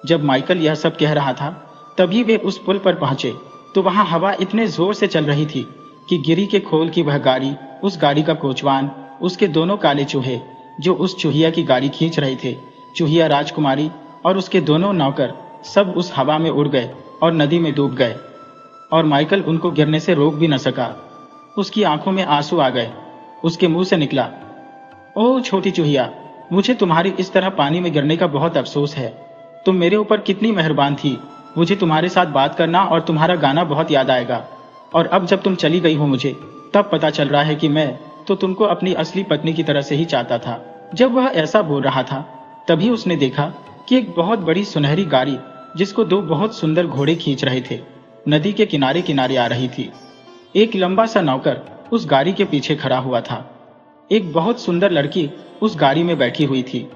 S1: जब माइकल यह सब कह रहा था तभी वे उस पुल पर पहुंचे तो वहां हवा इतने जोर से चल रही थी कि गिरी के खोल की वह गाड़ी, उस गाड़ी का कोचवान, उसके दोनों काले चूहे जो उस चूहिया की गाड़ी खींच रहे थे, चूहिया राजकुमारी और उसके दोनों नौकर सब उस हवा में उड़ गए और नदी में डूब गए। और माइकल उनको गिरने से रोक भी न सका। उसकी आंखों में आंसू आ गए। उसके मुंह से निकला, ओह छोटी चूहिया, मुझे तुम्हारी इस तरह पानी में गिरने का बहुत अफसोस है। तुम मेरे ऊपर कितनी मेहरबान थी। मुझे तुम्हारे साथ बात करना और तुम्हारा गाना बहुत याद आएगा। और अब जब तुम चली गई हो मुझे तब पता चल रहा है कि मैं तो तुमको अपनी असली पत्नी की तरह से ही चाहता था। जब वह ऐसा बोल रहा था तभी उसने देखा कि एक बहुत बड़ी सुनहरी गाड़ी जिसको दो बहुत सुंदर घोड़े खींच रहे थे नदी के किनारे किनारे आ रही थी। एक लंबा सा नौकर उस गाड़ी के पीछे खड़ा हुआ था। एक बहुत सुंदर लड़की उस गाड़ी में बैठी हुई थी।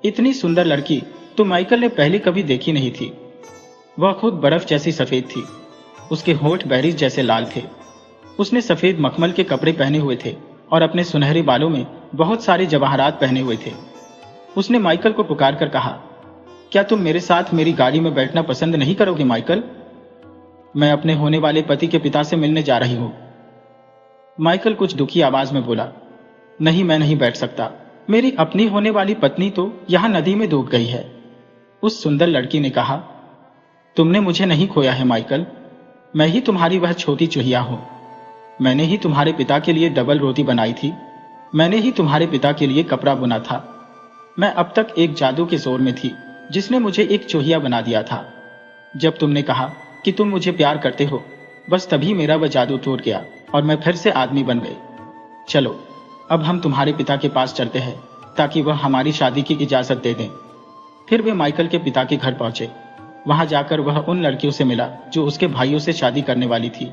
S1: इतनी सुंदर लड़की तो माइकल ने पहले कभी देखी नहीं थी। वह खुद बर्फ जैसी सफेद थी। उसके होंठ बेरीज जैसे लाल थे। उसने सफेद मखमल के कपड़े पहने हुए थे और अपने सुनहरे बालों में बहुत सारे जवाहरात पहने हुए थे। उसने माइकल को पुकार कर कहा, क्या तुम मेरे साथ मेरी गाड़ी में बैठना पसंद नहीं करोगे माइकल? मैं अपने होने वाले पति के पिता से मिलने जा रही हूं। माइकल कुछ दुखी आवाज में बोला, नहीं, मैं नहीं बैठ सकता। मेरी अपनी होने वाली पत्नी तो यहां नदी में डूब गई है। उस सुंदर लड़की ने कहा, तुमने मुझे नहीं खोया है माइकल, मैं ही तुम्हारी वह छोटी चूहिया हूं। मैंने ही तुम्हारे पिता के लिए डबल रोटी बनाई थी। मैंने ही तुम्हारे पिता के लिए कपड़ा बुना था। मैं अब तक एक जादू के जोर में थी जिसने मुझे एक चूहिया बना दिया था। जब तुमने कहा कि तुम मुझे प्यार करते हो, बस तभी मेरा वह जादू टूट गया और मैं फिर से आदमी बन गई। चलो अब हम तुम्हारे पिता के पास चलते हैं ताकि वह हमारी शादी की इजाजत दे दें। फिर वे माइकल के पिता के घर पहुंचे। वहां जाकर वह उन लड़कियों से मिला जो उसके भाइयों से शादी करने वाली थी।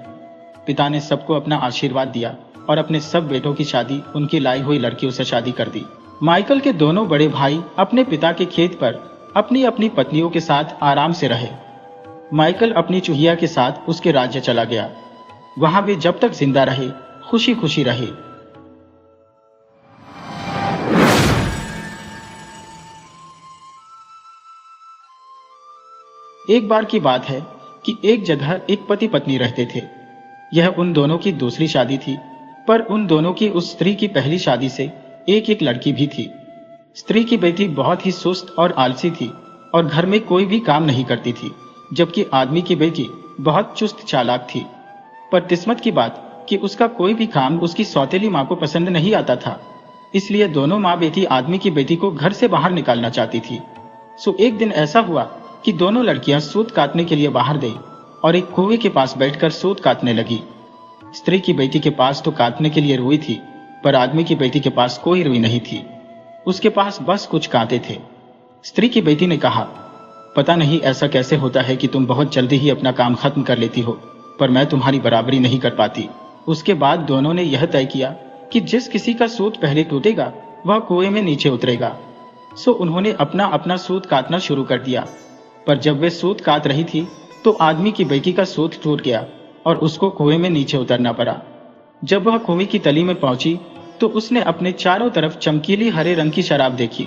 S1: पिता ने सबको अपना आशीर्वाद दिया और अपने सब बेटों की शादी उनकी लाई हुई लड़कियों से शादी कर दी। माइकल के दोनों बड़े भाई अपने पिता के खेत पर अपनी अपनी पत्नियों के साथ आराम से रहे। माइकल अपनी चूहिया के साथ उसके राज्य चला गया। वहां वे जब तक जिंदा रहे खुशी खुशी रहे। एक बार की बात है कि एक जगह एक पति पत्नी रहते थे। यह उन दोनों की दूसरी शादी थी, पर उन दोनों की उस स्त्री की पहली शादी से एक एक लड़की भी थी। स्त्री की बेटी बहुत ही सुस्त और आलसी थी और घर में कोई भी काम नहीं करती थी, जबकि आदमी की बेटी बहुत चुस्त चालाक थी। पर किस्मत की बात कि उसका कोई भी काम उसकी सौतेली माँ को पसंद नहीं आता था, इसलिए दोनों माँ बेटी आदमी की बेटी को घर से बाहर निकालना चाहती थी। सो एक दिन ऐसा हुआ कि दोनों लड़कियां सूत काटने के लिए बाहर गई और एक कुएं के पास बैठकर सूत काटने लगी। स्त्री की बेटी के पास तो काटने के लिए रुई थी, पर आदमी की बेटी के पास कोई रुई नहीं थी। उसके पास बस कुछ कांटे थे। स्त्री की बेटी ने कहा, पता नहीं ऐसा कैसे होता है कि तुम बहुत जल्दी ही अपना काम खत्म कर लेती हो, पर मैं तुम्हारी बराबरी नहीं कर पाती। उसके बाद दोनों ने यह तय किया कि जिस किसी का सूत पहले टूटेगा वह कुएं में नीचे उतरेगा। सो उन्होंने अपना अपना सूत काटना शुरू कर दिया। पर जब वे सूत काट रही थी तो आदमी की बेटी का सूत टूट गया और उसको कुएं में नीचे उतरना पड़ा। जब वह कुएं की तली में पहुंची तो उसने अपने चारों तरफ चमकीली हरे रंग की शराब देखी,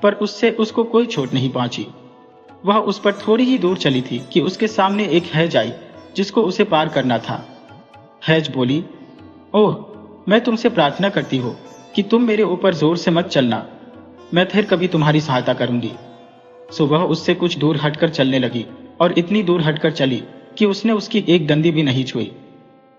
S1: पर उससे उसको कोई चोट नहीं पहुंची। वह उस पर थोड़ी ही दूर चली थी कि उसके सामने एक हैज आई जिसको उसे पार करना था। हैज बोली, ओह, मैं तुमसे प्रार्थना करती हूँ कि तुम मेरे ऊपर जोर से मत चलना, मैं फिर कभी तुम्हारी सहायता करूंगी। सो वह उससे कुछ दूर हटकर चलने लगी और इतनी दूर हटकर चली कि उसने उसकी एक डंडी भी नहीं छुई।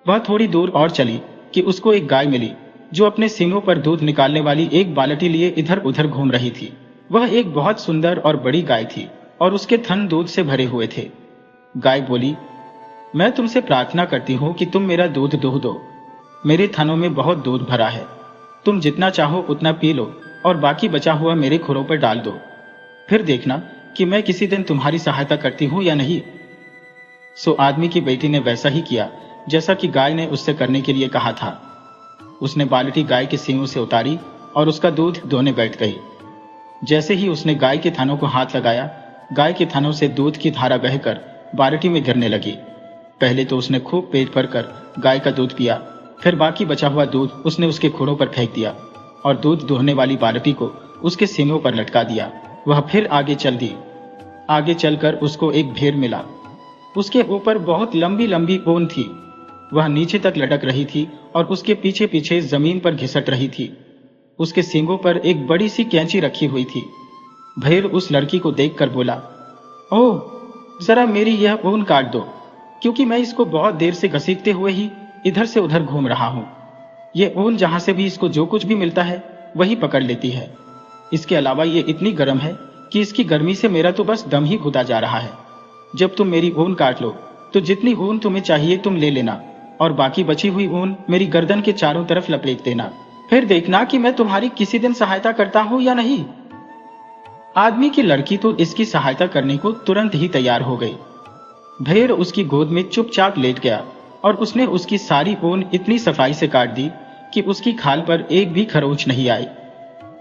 S1: वह थोड़ी दूर और चली कि उसको एक गाय मिली जो अपने सींगों पर दूध निकालने वाली एक बाल्टी लिए इधर उधर घूम रही थी। वह एक बहुत सुंदर और बड़ी गाय थी और उसके थन दूध से भरे हुए थे। गाय बोली, मैं तुमसे प्रार्थना करती हूँ कि तुम मेरा दूध दुह दो। मेरे थनों में बहुत दूध भरा है, तुम जितना चाहो उतना पी लो और बाकी बचा हुआ मेरे खुरों पर डाल दो। फिर देखना कि मैं किसी दिन तुम्हारी सहायता करती हूँ या नहीं। सो आदमी की बेटी ने वैसा ही किया जैसा कि गाय ने उससे करने के लिए कहा था। उसने बाल्टी गाय के सींगों से उतारी और उसका दूध दोहने बैठ गई। जैसे ही उसने गाय के थनों को हाथ लगाया, गाय के थनों से दूध की धारा बहकर बाल्टी में गिरने लगी। पहले तो उसने खूब पेट भरकर गाय का दूध पिया, फिर बाकी बचा हुआ दूध उसने उसके खुरों पर फेंक दिया और दूध दोहने वाली बाल्टी को उसके सींगों पर लटका दिया। वह फिर आगे चल दी। आगे चलकर उसको एक भेड़ मिला। उसके ऊपर बहुत लंबी लंबी ऊन थी। वह नीचे तक लटक रही थी और उसके पीछे पीछे जमीन पर घिसट रही थी। उसके सींगों पर एक बड़ी सी कैंची रखी हुई थी। भेड़ उस लड़की को देखकर बोला, ओह, जरा मेरी यह ऊन काट दो, क्योंकि मैं इसको बहुत देर से घसीटते हुए ही इधर से उधर घूम रहा हूँ। ये ऊन जहां से भी इसको जो कुछ भी मिलता है वही पकड़ लेती है। इसके अलावा ये इतनी गर्म है कि इसकी गर्मी से मेरा तो बस दम ही घुटा जा रहा है। जब तुम मेरी ऊन काट लो तो जितनी ऊन तुम्हें चाहिए तुम ले लेना और बाकी बची हुई ऊन मेरी गर्दन के चारों तरफ लपेट देना। फिर देखना कि मैं तुम्हारी किसी दिन सहायता करता हूँ या नहीं। आदमी की लड़की तो इसकी सहायता करने को तुरंत ही तैयार हो गई। भेड़ उसकी गोद में चुपचाप लेट गया और उसने उसकी सारी ऊन इतनी सफाई से काट दी कि उसकी खाल पर एक भी खरोंच नहीं आई।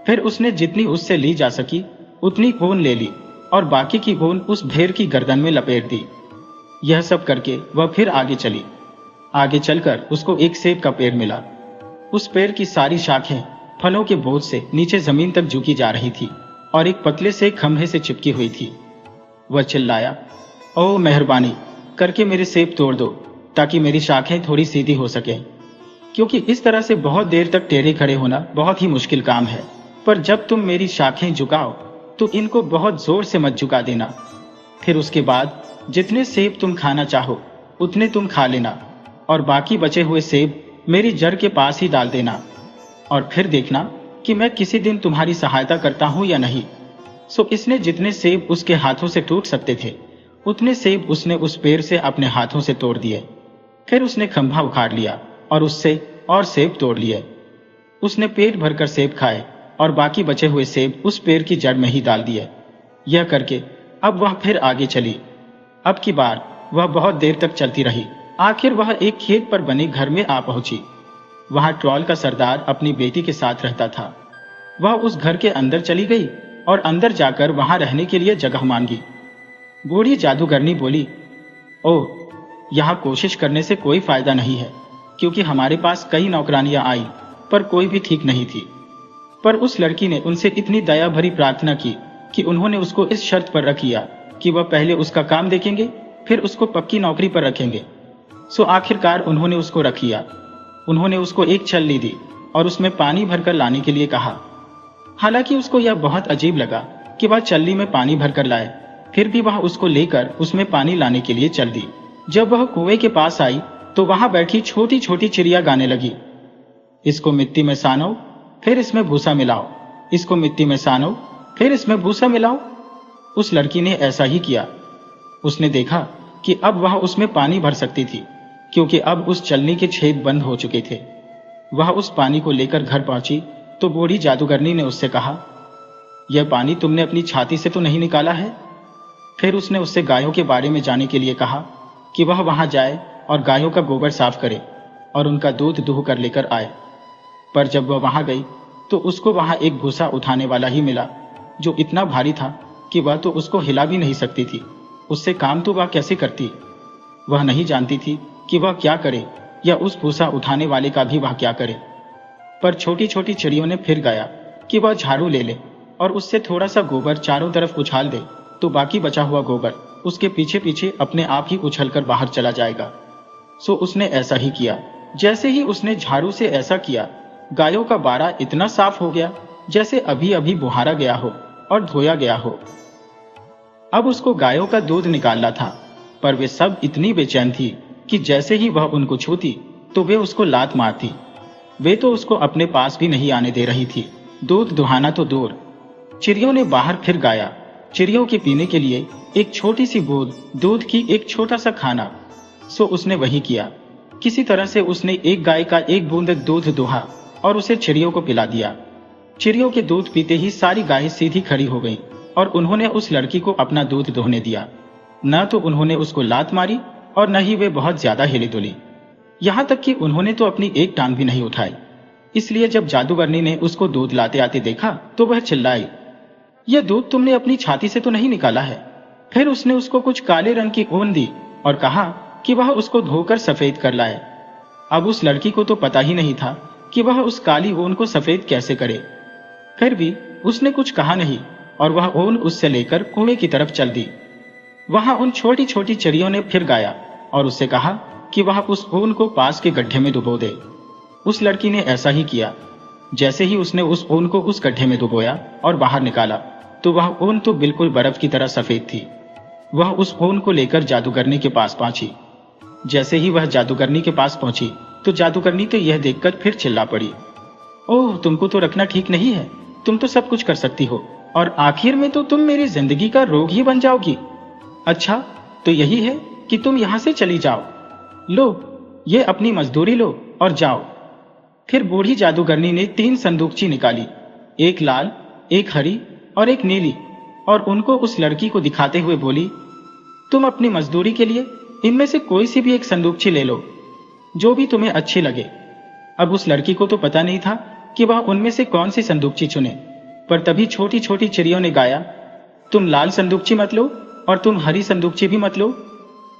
S1: फिर उसने जितनी उससे ली जा सकी उतनी ऊन ले ली और बाकी की ऊन उस भेड़ की गर्दन में लपेट दी। यह सब करके वह फिर आगे चली। आगे चलकर उसको एक सेब का पेड़ मिला। उस पेड़ की सारी शाखें फलों के बोझ से नीचे जमीन तक झुकी जा रही थी और एक पतले से खंभे से चिपकी हुई थी। वह चिल्लाया, ओ मेहरबानी करके मेरे सेब तोड़ दो ताकि मेरी शाखें थोड़ी सीधी हो सके, क्योंकि इस तरह से बहुत देर तक टेढ़े खड़े होना बहुत ही मुश्किल काम है। पर जब तुम मेरी शाखें झुकाओ तो इनको बहुत जोर से मत झुका देना। फिर उसके बाद जितने सेब तुम खाना चाहो उतने तुम खा लेना और बाकी बचे हुए सेब मेरी जड़ के पास ही डाल देना और फिर देखना कि मैं किसी दिन तुम्हारी सहायता करता हूं या नहीं। सो इसने जितने सेब उसके हाथों से टूट सकते थे उतने सेब उसने उस पेड़ से अपने हाथों से तोड़ दिए। फिर उसने खंभा उखाड़ लिया और उससे और सेब तोड़ लिए। उसने पेट भरकर सेब खाए और बाकी बचे हुए सेब उस पेड़ की जड़ में ही डाल दिए। यह करके अब वह फिर आगे चली। अब की बार वह बहुत देर तक चलती रही। आखिर वह एक खेत पर बने घर में आ पहुंची। वहां ट्रॉल का सरदार अपनी बेटी के साथ रहता था। वह उस घर के अंदर चली गई और अंदर जाकर वहां रहने के लिए जगह मांगी। बूढ़ी जादूगरनी बोली, ओह, यहाँ कोशिश करने से कोई फायदा नहीं है, क्योंकि हमारे पास कई नौकरानियां आई पर कोई भी ठीक नहीं थी। पर उस लड़की ने उनसे इतनी दया भरी प्रार्थना की कि उन्होंने उसको इस शर्त पर रख लिया कि वह पहले उसका काम देखेंगे, फिर उसको पक्की नौकरी पर रखेंगे। सो आखिरकार उन्होंने उसको रख लिया। उन्होंने उसको एक छलनी दी और उसमें पानी भरकर लाने के लिए कहा। हालांकि उसको यह बहुत अजीब लगा कि वह छलनी में पानी भरकर लाए, फिर भी वह उसको लेकर उसमें पानी लाने के लिए चल दी। जब वह कुएं के पास आई तो वहां बैठी छोटी छोटी चिड़िया गाने लगी, इसको मिट्टी में सानो, फिर इसमें भूसा मिलाओ, इसको मिट्टी में सानो, फिर इसमें भूसा मिलाओ। उस लड़की ने ऐसा ही किया। उसने देखा कि अब वह उसमें पानी भर सकती थी, क्योंकि अब उस छलनी के छेद बंद हो चुके थे। वह उस पानी को लेकर घर पहुंची तो बूढ़ी जादूगरनी ने उससे कहा, यह पानी तुमने अपनी छाती से तो नहीं निकाला है? फिर उसने उससे गायों के बारे में जाने के लिए कहा कि वह वहां जाए और गायों का गोबर साफ करे और उनका दूध दूह कर लेकर आए। पर जब वह वहां गई तो उसको वहां एक भूसा उठाने वाला ही मिला, जो इतना भारी था कि वह तो उसको हिला भी नहीं सकती थी। उससे काम तो वह कैसे करती? वह नहीं जानती थी कि वह क्या करे या उस भूसा उठाने वाले का भी वह क्या करे। पर छोटी छोटी चिड़ियों ने फिर गाया कि वह झाड़ू ले ले और उससे थोड़ा सा गोबर चारों तरफ उछाल दे तो बाकी बचा हुआ गोबर उसके पीछे पीछे अपने आप ही उछलकर बाहर चला जाएगा। सो उसने ऐसा ही किया। जैसे ही उसने झाड़ू से ऐसा किया, गायों का बाड़ा इतना साफ हो गया जैसे अभी अभी बुहारा गया हो और धोया गया हो। अब उसको गायों का दूध निकालना था, पर वे सब इतनी बेचैन थी कि जैसे ही वह उनको छूती तो वे उसको लात मारती। वे तो उसको अपने पास भी नहीं आने दे रही थी। दूध दुहाना तो दूर। चिड़ियों ने बाहर फिर गाया। चिड़ियों के पीने के लिए एक छोटी सी बूंद दूध की एक छोटा सा खाना। सो उसने वही किया। किसी तरह से उसने एक गाय का एक बूंद दूध दुहा और उसे चिड़ियों को पिला दिया। चिड़ियों के दूध पीते ही सारी गायें सीधी खड़ी हो गईं और उन्होंने उस लड़की को अपना दूध दोहने दिया। न तो उन्होंने उसको लात मारी और न ही वे बहुत ज्यादा हिली डुली। यहां तक कि उन्होंने तो अपनी एक टांग भी नहीं उठाई। इसलिए जब जादूगरनी ने उसको दूध लाते आते देखा तो वह चिल्लाई, यह दूध तुमने अपनी छाती से तो नहीं निकाला है? फिर उसने उसको कुछ काले रंग की ऊन दी और कहा कि वह उसको धोकर सफेद कर लाए। अब उस लड़की को तो पता ही नहीं था कि वह उस काली ऊन को सफेद कैसे करे। फिर भी उसने कुछ कहा नहीं और वह ऊन उससे लेकर कुएं की तरफ चल दी। वहां उन छोटी छोटी चिड़ियों ने फिर गाया और उससे कहा कि वह उस ऊन को पास के गड्ढे में डुबो दे। उस लड़की ने ऐसा ही किया। जैसे ही उसने उस ऊन को उस गड्ढे में डुबोया और बाहर निकाला तो वह ऊन तो बिल्कुल बर्फ की तरह सफेद थी। वह उस ऊन को लेकर जादूगरनी के पास पहुंची। जैसे ही वह जादूगरनी के पास पहुंची तो जादूगरनी तो यह देखकर फिर चिल्ला पड़ी, ओह, तुमको तो रखना ठीक नहीं है। तुम तो सब कुछ कर सकती हो और आखिर में तो तुम मेरी जिंदगी का रोग ही बन जाओगी। अच्छा, तो यही है कि तुम यहां से चली जाओ। लो, ये अपनी मजदूरी लो और जाओ। फिर बूढ़ी जादूगरनी ने 3 संदूकची निकाली, एक लाल, एक हरी और एक नीली, और उनको उस लड़की को दिखाते हुए बोली, तुम अपनी मजदूरी के लिए इनमें से कोई सी भी एक संदूकची ले लो, जो भी तुम्हें अच्छी लगे। अब उस लड़की को तो पता नहीं था कि वह उनमें से कौन सी संदूकची चुने, पर तभी छोटी छोटी चिड़ियों ने गाया, तुम लाल संदूकची मत लो और तुम हरी संदूकची भी मत लो।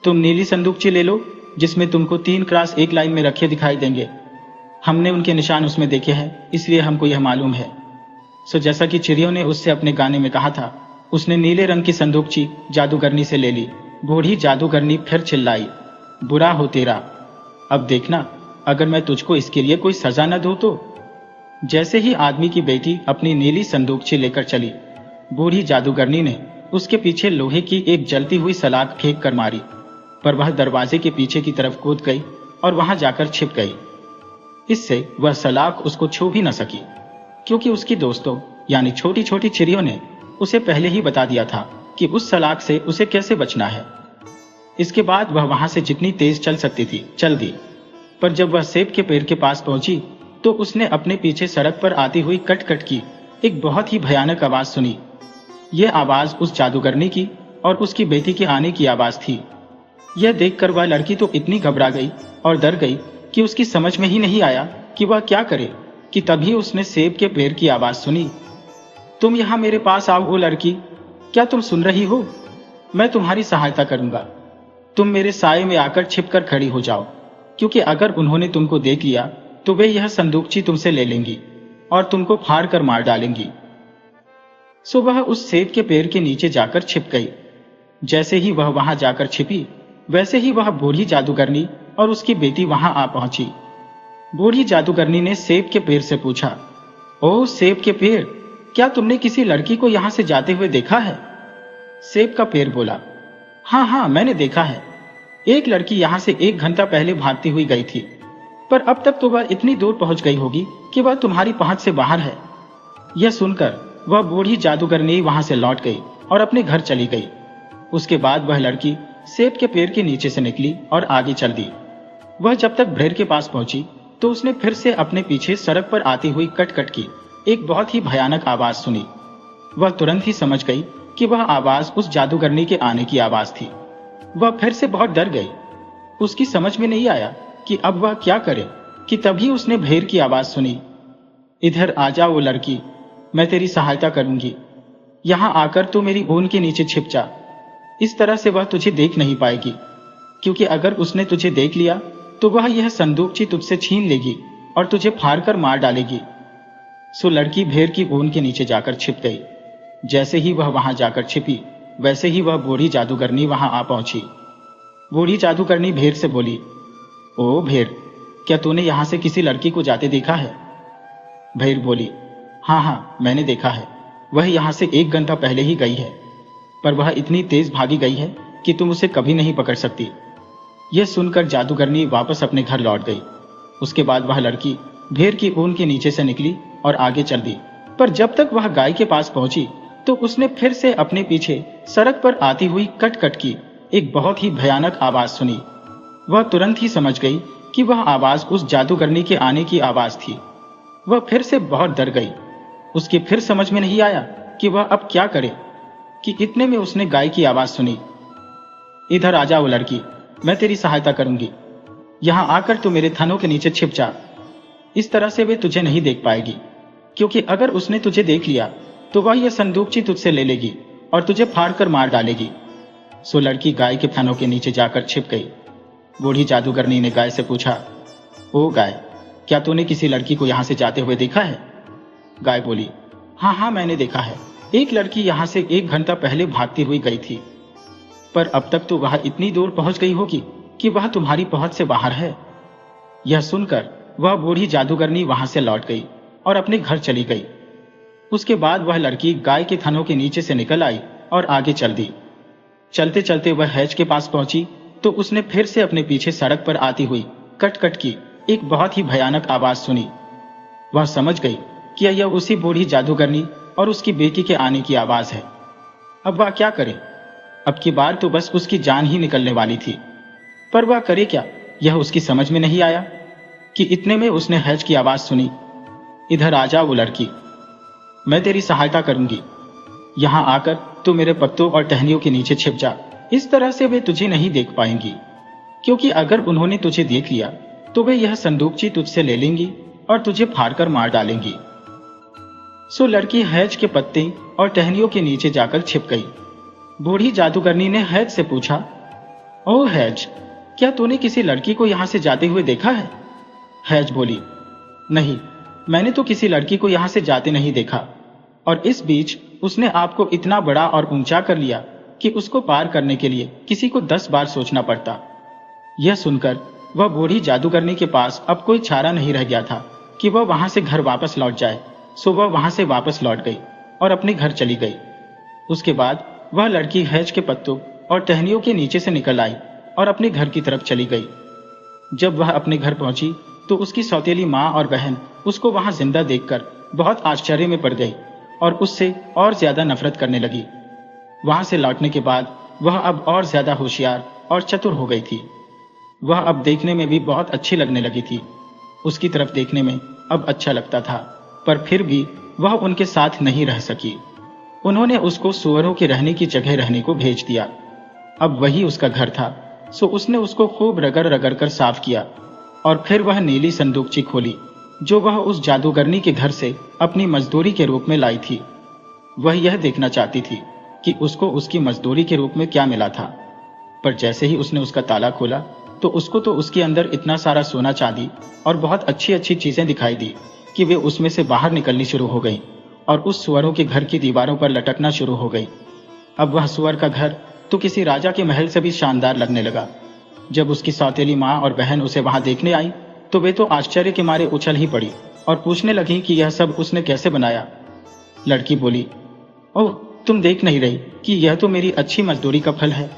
S1: तुम नीली संदूकची ले लो, जिसमें तुमको 3 क्रॉस एक लाइन में रखे दिखाई देंगे। हमने उनके निशान उसमें देखे हैं, इसलिए हमको यह मालूम है। सो जैसा कि चिड़ियों ने उससे अपने गाने में कहा था, उसने नीले रंग की संदूकची जादूगरनी से ले ली। बूढ़ी जादूगरनी फिर चिल्लाई, बुरा हो तेरा। अब देखना, अगर मैं तुझको इसके लिए कोई सजा न दूं तो। जैसे ही आदमी की बेटी अपनी नीली संदूकची लेकर चली, बूढ़ी जादूगरनी ने उसके पीछे लोहे की एक जलती हुई सलाख फेंक कर मारी, पर वह दरवाजे के पीछे की तरफ कूद गई और वहां जाकर छिप गई। इससे वह सलाख उसको छू भी न सकी, क्योंकि उसकी दोस्तों यानी छोटी छोटी चिड़ियों ने उसे पहले ही बता दिया था कि उस सलाख से उसे कैसे बचना है। इसके बाद वह वहां से जितनी तेज चल सकती थी चल दी, पर जब वह सेब के पेड़ के पास पहुंची तो उसने अपने पीछे सड़क पर आती हुई कट कट की एक बहुत ही भयानक आवाज सुनी। यह आवाज उस जादूगरनी की और उसकी बेटी के आने की आवाज थी। यह देखकर वह लड़की तो इतनी घबरा गई और डर गई कि उसकी समझ में ही नहीं आया कि वह क्या करे, कि तभी उसने सेब के पेड़ की आवाज सुनी। तुम यहाँ मेरे पास आओ ओ लड़की, क्या तुम सुन रही हो? मैं तुम्हारी सहायता करूंगा। तुम मेरे साए में आकर छिपकर खड़ी हो जाओ, क्योंकि अगर उन्होंने तुमको देख लिया तो वे यह संदूकची तुमसे ले लेंगी और तुमको फाड़ कर मार डालेंगी। सो वह उस सेब के पेड़ के नीचे जाकर छिप गई। जैसे ही वह वहां जाकर छिपी, वैसे ही वह बूढ़ी जादूगरनी और उसकी बेटी वहां आ पहुंची। बूढ़ी जादूगरनी ने सेब के पेड़ से पूछा, ओह सेब के पेड़, क्या तुमने किसी लड़की को यहां से जाते हुए देखा है? सेब का पेड़ बोला, हाँ हाँ मैंने देखा है। एक लड़की यहां से 1 घंटा पहले भागती हुई गई थी, पर अब तक तो वह इतनी दूर पहुंच गई होगी कि वह तुम्हारी पहुंच से बाहर है। यह सुनकर वह बूढ़ी जादूगरनी वहां से लौट गई और अपने घर चली गई। उसके बाद वह लड़की सेब के पेड़ के नीचे से निकली और आगे चल दी। वह जब तक भेड़ के पास पहुंची तो उसने फिर से अपने पीछे सड़क पर आती हुई कट कट की एक बहुत ही भयानक आवाज सुनी। वह तुरंत ही समझ गई कि वह आवाज उस जादूगरनी के आने की आवाज थी। वह फिर से बहुत डर गई। उसकी समझ में नहीं आया कि अब वह क्या करे, कि तभी उसने भेड़ की आवाज सुनी, इधर आ जा वो लड़की, मैं तेरी सहायता करूंगी। यहां आकर तू मेरी ऊन के नीचे छिप जा। इस तरह से वह तुझे देख नहीं पाएगी, क्योंकि अगर उसने तुझे देख लिया तो वह यह संदूकची तुझसे छीन लेगी और तुझे फाड़ कर मार डालेगी। सो लड़की भेड़ की ऊन के नीचे जाकर छिप गई। जैसे ही वह वहां जाकर छिपी, वैसे ही वह बूढ़ी जादूगरनी वहां आ पहुंची। बूढ़ी जादूगरनी भेड़ से बोली, ओ भेड़, क्या तूने यहां से किसी लड़की को जाते देखा है? भेड़ बोली, हाँ हाँ मैंने देखा है। वह यहां से 1 घंटा पहले ही गई है, पर वह इतनी तेज भागी गई है कि तुम उसे कभी नहीं पकड़ सकती। यह सुनकर जादूगरनी वापस अपने घर लौट गई। उसके बाद वह लड़की भेड़ की ऊन के नीचे से निकली और आगे चल दी, पर जब तक वह गाय के पास पहुंची तो उसने फिर से अपने पीछे सड़क पर आती हुई कट कट की एक बहुत ही भयानक आवाज सुनी। वह तुरंत ही समझ गई कि वह आवाज उस जादूगरनी के आने की आवाज थी। वह फिर से बहुत डर गई। उसकी फिर समझ में नहीं आया कि वह अब क्या करे, कि इतने में उसने गाय की आवाज सुनी, इधर आ जाओ लड़की, मैं तेरी सहायता करूंगी। यहां आकर तू मेरे थनों के नीचे छिप जा। इस तरह से वे तुझे नहीं देख पाएगी, क्योंकि अगर उसने तुझे देख लिया तो वह यह संदूकची तुझसे ले लेगी और तुझे फाड़ कर मार डालेगी। सो लड़की गाय के थनों के नीचे जाकर छिप गई। बूढ़ी जादूगरनी ने गाय से पूछा, ओ गाय, क्या तूने किसी लड़की को यहां से जाते हुए देखा है? गाय बोली, हाँ हाँ मैंने देखा है। एक लड़की यहां से 1 घंटा पहले भागती हुई गई थी, पर अब तक तो वह इतनी दूर पहुंच गई होगी कि वह तुम्हारी पहुंच से बाहर है। यह सुनकर वह बूढ़ी जादूगरनी वहां से लौट गई और अपने घर चली गई। उसके बाद वह लड़की गाय के थनों के नीचे से निकल आई और आगे चल दी। चलते चलते वह हैज के पास पहुंची तो उसने फिर से अपने पीछे सड़क पर आती हुई कट कट की एक बहुत ही भयानक आवाज सुनी। वह समझ गई कि यह उसी बूढ़ी जादूगरनी और उसकी बेटी के आने की आवाज है। अब वह क्या करे? अब की बार तो बस उसकी जान ही निकलने वाली थी, पर वह करे क्या, यह उसकी समझ में नहीं आया कि इतने में उसने हैज की आवाज सुनी, इधर आ जा वो लड़की, मैं तेरी सहायता करूंगी। यहां आकर तू मेरे पत्तों और टहनियों के नीचे छिप जा। इस तरह से वे तुझे नहीं देख पाएंगी, क्योंकि अगर उन्होंने तुझे देख लिया तो वे यह संदूकची तुझसे ले लेंगी और तुझे फाड़कर मार डालेंगी। सो लड़की हैज के पत्ते और टहनियों के नीचे जाकर छिप गई। बूढ़ी जादूगरनी ने हैज से पूछा, ओ हैज, क्या तूने किसी लड़की को यहां से जाते हुए देखा है? हैज बोली, नहीं, मैंने तो किसी लड़की को यहां से जाते नहीं देखा, और इस बीच उसने आपको इतना बड़ा और ऊंचा कर लिया कि उसको पार करने के लिए किसी को 10 बार सोचना पड़ता। यह सुनकर वह बूढ़ी जादूगरनी के पास अब कोई चारा नहीं रह गया था कि वह वहां से घर वापस लौट जाए। सो वह वहां से वापस लौट गई और अपने घर चली गई। उसके बाद वह लड़की हैज के पत्तों और टहनियों के नीचे से निकल आई और अपने घर की तरफ चली गई। जब वह अपने घर पहुंची तो उसकी सौतेली माँ और बहन उसको वहां जिंदा देखकर बहुत आश्चर्य में पड़ गई और उससे और ज्यादा नफरत करने लगी। वहां से लौटने के बाद वह अब और ज्यादा होशियार और चतुर हो गई थी। वह अब देखने में भी बहुत अच्छी लगने लगी थी। उसकी तरफ देखने में अब अच्छा लगता था, पर फिर भी वह उनके साथ नहीं रह सकी। उन्होंने उसको सुअरों के रहने की जगह रहने को भेज दिया। अब वही उसका घर था, सो उसने उसको खूब रगड़ रगड़ कर साफ किया और फिर वह नीली संदूकची खोली जो वह उस जादूगरनी के घर से अपनी मजदूरी के रूप में लाई थी। वह यह देखना चाहती थी कि उसको उसकी मजदूरी के रूप में क्या मिला था। पर जैसे ही उसने उसका ताला खोला तो उसको तो उसके अंदर इतना सारा सोना चांदी और बहुत अच्छी अच्छी चीजें दिखाई दी कि वे उसमें से बाहर निकलनी शुरू हो गई और उस सुअरों के घर की दीवारों पर लटकना शुरू हो गई। अब वह सुअर का घर तो किसी राजा के महल से भी शानदार लगने लगा। जब उसकी सौतेली माँ और बहन उसे वहां देखने आई तो वे तो आश्चर्य के मारे उछल ही पड़ी और पूछने लगी कि यह सब उसने कैसे बनाया। लड़की बोली, ओह, तुम देख नहीं रही कि यह तो मेरी अच्छी मजदूरी का फल है।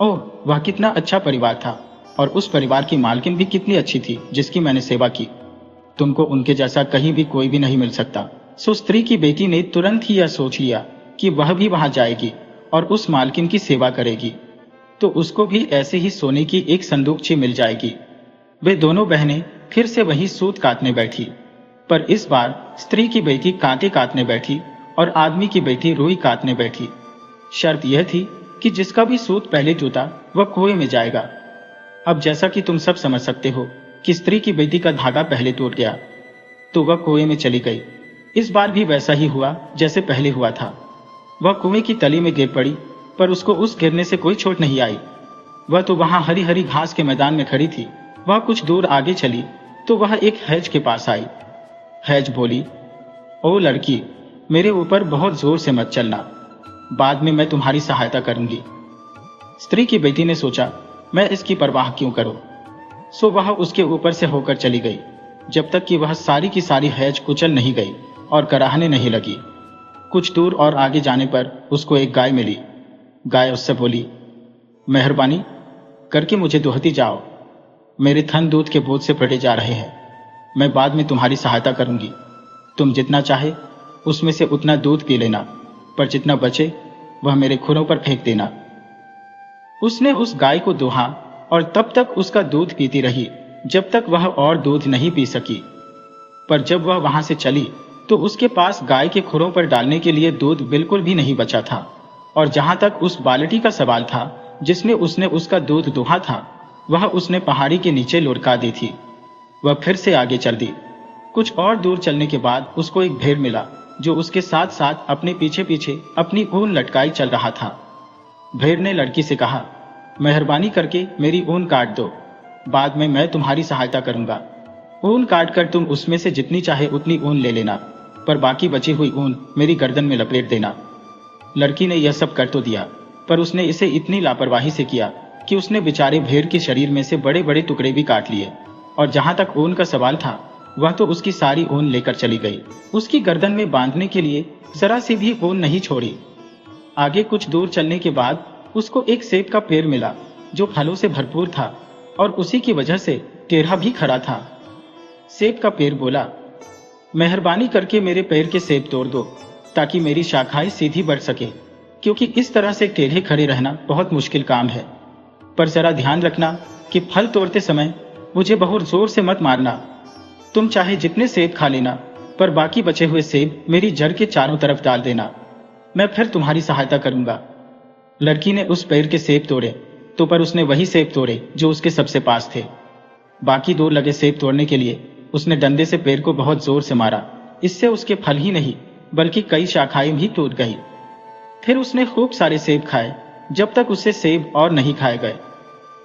S1: ओह, वह कितना अच्छा परिवार था और उस परिवार की मालकिन भी कितनी अच्छी थी जिसकी मैंने सेवा की। तुमको उनके जैसा कहीं भी कोई भी नहीं मिल सकता। सो स्त्री की बेटी ने तुरंत ही यह सोच लिया कि वह भी वहां जाएगी और उस मालकिन की सेवा करेगी, तो उसको भी ऐसे ही सोने की एक संदूकची मिल जाएगी। वे दोनों बहनें फिर से वही सूत काटने बैठी, पर इस बार स्त्री की बेटी कांटे काटने बैठी और आदमी की बेटी रुई काटने बैठी। शर्त यह थी कि जिसका भी सूत पहले टूटा वह कुएं में जाएगा। अब जैसा कि तुम सब समझ सकते हो कि स्त्री की बेटी का धागा पहले टूट गया तो वह कुएं में चली गई। इस बार भी वैसा ही हुआ जैसे पहले हुआ था। वह कुएं की तली में गिर पड़ी, पर उसको उस गिरने से कोई चोट नहीं आई। वह तो वहां हरी हरी घास के मैदान में खड़ी थी। वह कुछ दूर आगे चली तो वह एक हैज के पास आई। हैज बोली, ओ लड़की, मेरे ऊपर बहुत जोर से मत चलना, बाद में मैं तुम्हारी सहायता करूंगी। स्त्री की बेटी ने सोचा, मैं इसकी परवाह क्यों करूं, सो वह उसके ऊपर से होकर चली गई जब तक कि वह सारी की सारी हैज कुचल नहीं गई और कराहने नहीं लगी। कुछ दूर और आगे जाने पर उसको एक गाय मिली। गाय उससे बोली, मेहरबानी करके मुझे दुहती जाओ, मेरे थन दूध के बोझ से फटे जा रहे हैं। मैं बाद में तुम्हारी सहायता करूंगी। तुम जितना चाहे उसमें से उतना दूध पी लेना, पर जितना बचे वह मेरे खुरों पर फेंक देना। उसने उस गाय को दुहा और तब तक उसका दूध पीती रही जब तक वह और दूध नहीं पी सकी। पर जब वह वहां से चली तो उसके पास गाय के खुरों पर डालने के लिए दूध बिल्कुल भी नहीं बचा था। और जहां तक उस बाल्टी का सवाल था जिसने उसने उसका दूध दुहा था, वह उसने पहाड़ी के नीचे लुढ़का दी थी। वह फिर से आगे चल दी। कुछ और दूर चलने के बाद उसको एक भेड़ मिला जो उसके साथ साथ अपने पीछे पीछे अपनी ऊन लटकाई चल रहा था। भेड़ ने लड़की से कहा, मेहरबानी करके मेरी ऊन काट दो, बाद में मैं तुम्हारी सहायता करूंगा। ऊन काट कर तुम उसमें से जितनी चाहे उतनी ऊन ले लेना, पर बाकी बची हुई ऊन मेरी गर्दन में लपेट देना। लड़की ने यह सब कर तो दिया, पर उसने इसे इतनी लापरवाही से किया कि उसने बेचारे भेड़ के शरीर में से बड़े बड़े टुकड़े भी काट लिए, और जहां तक ऊन का सवाल था वह तो उसकी सारी ऊन लेकर चली गई। उसकी गर्दन में बांधने के लिए जरा सी भी ऊन नहीं छोड़ी। आगे कुछ दूर चलने के बाद उसको एक सेब का पेड़ मिला जो फलों से भरपूर था और उसी की वजह से टेढ़ा भी खड़ा था। सेब का पेड़ बोला, मेहरबानी करके मेरे पेड़ के सेब तोड़ दो ताकि मेरी शाखाएं सीधी बढ़ सके, क्योंकि इस तरह से टेढ़े खड़े रहना बहुत मुश्किल काम है। पर जरा ध्यान रखना कि फल तोड़ते समय मुझे बहुत जोर से मत मारना। तुम चाहे जितने सेब खा लेना, पर बाकी बचे हुए सेब मेरी जड़ के चारों तरफ डाल देना, मैं फिर तुम्हारी सहायता करूंगा। लड़की ने उस पेड़ के सेब तोड़े तो पर उसने वही सेब तोड़े जो उसके सबसे पास थे। बाकी दूर लगे सेब तोड़ने के लिए उसने डंडे से पेड़ को बहुत जोर से मारा। इससे उसके फल ही नहीं बल्कि कई शाखाएं भी टूट गई। फिर उसने खूब सारे सेब खाए जब तक उससे सेब और नहीं खाए गए।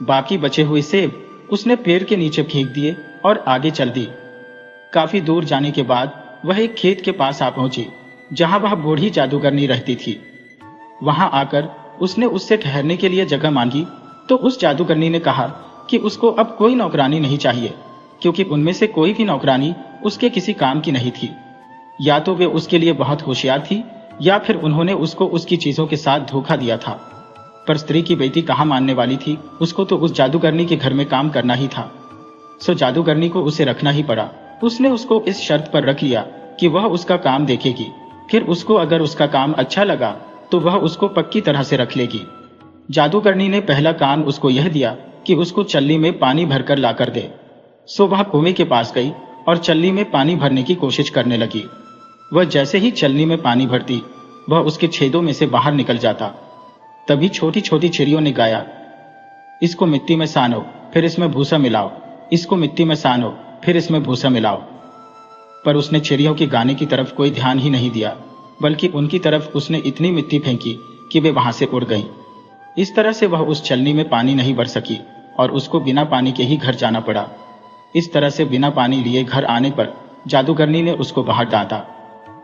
S1: बाकी बचे हुए सेब उसने पेड़ के नीचे फेंक दिए और आगे चल दी। काफी दूर जाने के बाद वह एक खेत के पास आ पहुंची जहां वह बूढ़ी जादूगरनी रहती थी। वहां आकर उसने उससे ठहरने के लिए जगह मांगी तो उस जादूगरनी ने कहा कि उसको अब कोई नौकरानी नहीं चाहिए, क्योंकि उनमें से कोई भी नौकरानी उसके किसी काम की नहीं थी। या तो वे उसके लिए बहुत होशियार थी या फिर उन्होंने उसको उसकी चीजों के साथ धोखा दिया था। पर स्त्री की बेटी कहाँ मानने वाली थी, उसको तो उस जादूगरनी के घर में काम करना ही था। सो जादूगरनी को उसे रखना ही पड़ा। उसने उसको इस शर्त पर रख लिया कि वह उसका काम देखेगी, फिर उसको अगर उसका काम अच्छा लगा तो वह उसको पक्की तरह से रख लेगी। जादूगरनी ने पहला काम उसको यह दिया कि उसको चल्ली में पानी भरकर लाकर दे। सो वह कुएं के पास गई और चल्ली में पानी भरने की कोशिश करने लगी। वह जैसे ही चल्ली में पानी भरती, वह उसके छेदों में से बाहर निकल जाता। तभी छोटी छोटी चिड़ियों ने गाया, इसको मिट्टी में सानो, फिर इसमें भूसा मिलाओ, इसको मिट्टी में सानो, फिर इसमें भूसा मिलाओ। पर उसने चिड़ियों के गाने की तरफ कोई ध्यान ही नहीं दिया, बल्कि उनकी तरफ उसने इतनी मिट्टी फेंकी कि वे वहां से उड़ गईं। इस तरह से वह उस चलनी में पानी नहीं भर सकी और उसको बिना पानी के ही घर जाना पड़ा। इस तरह से बिना पानी लिए घर आने पर जादूगरनी ने उसको बाहर डांटा।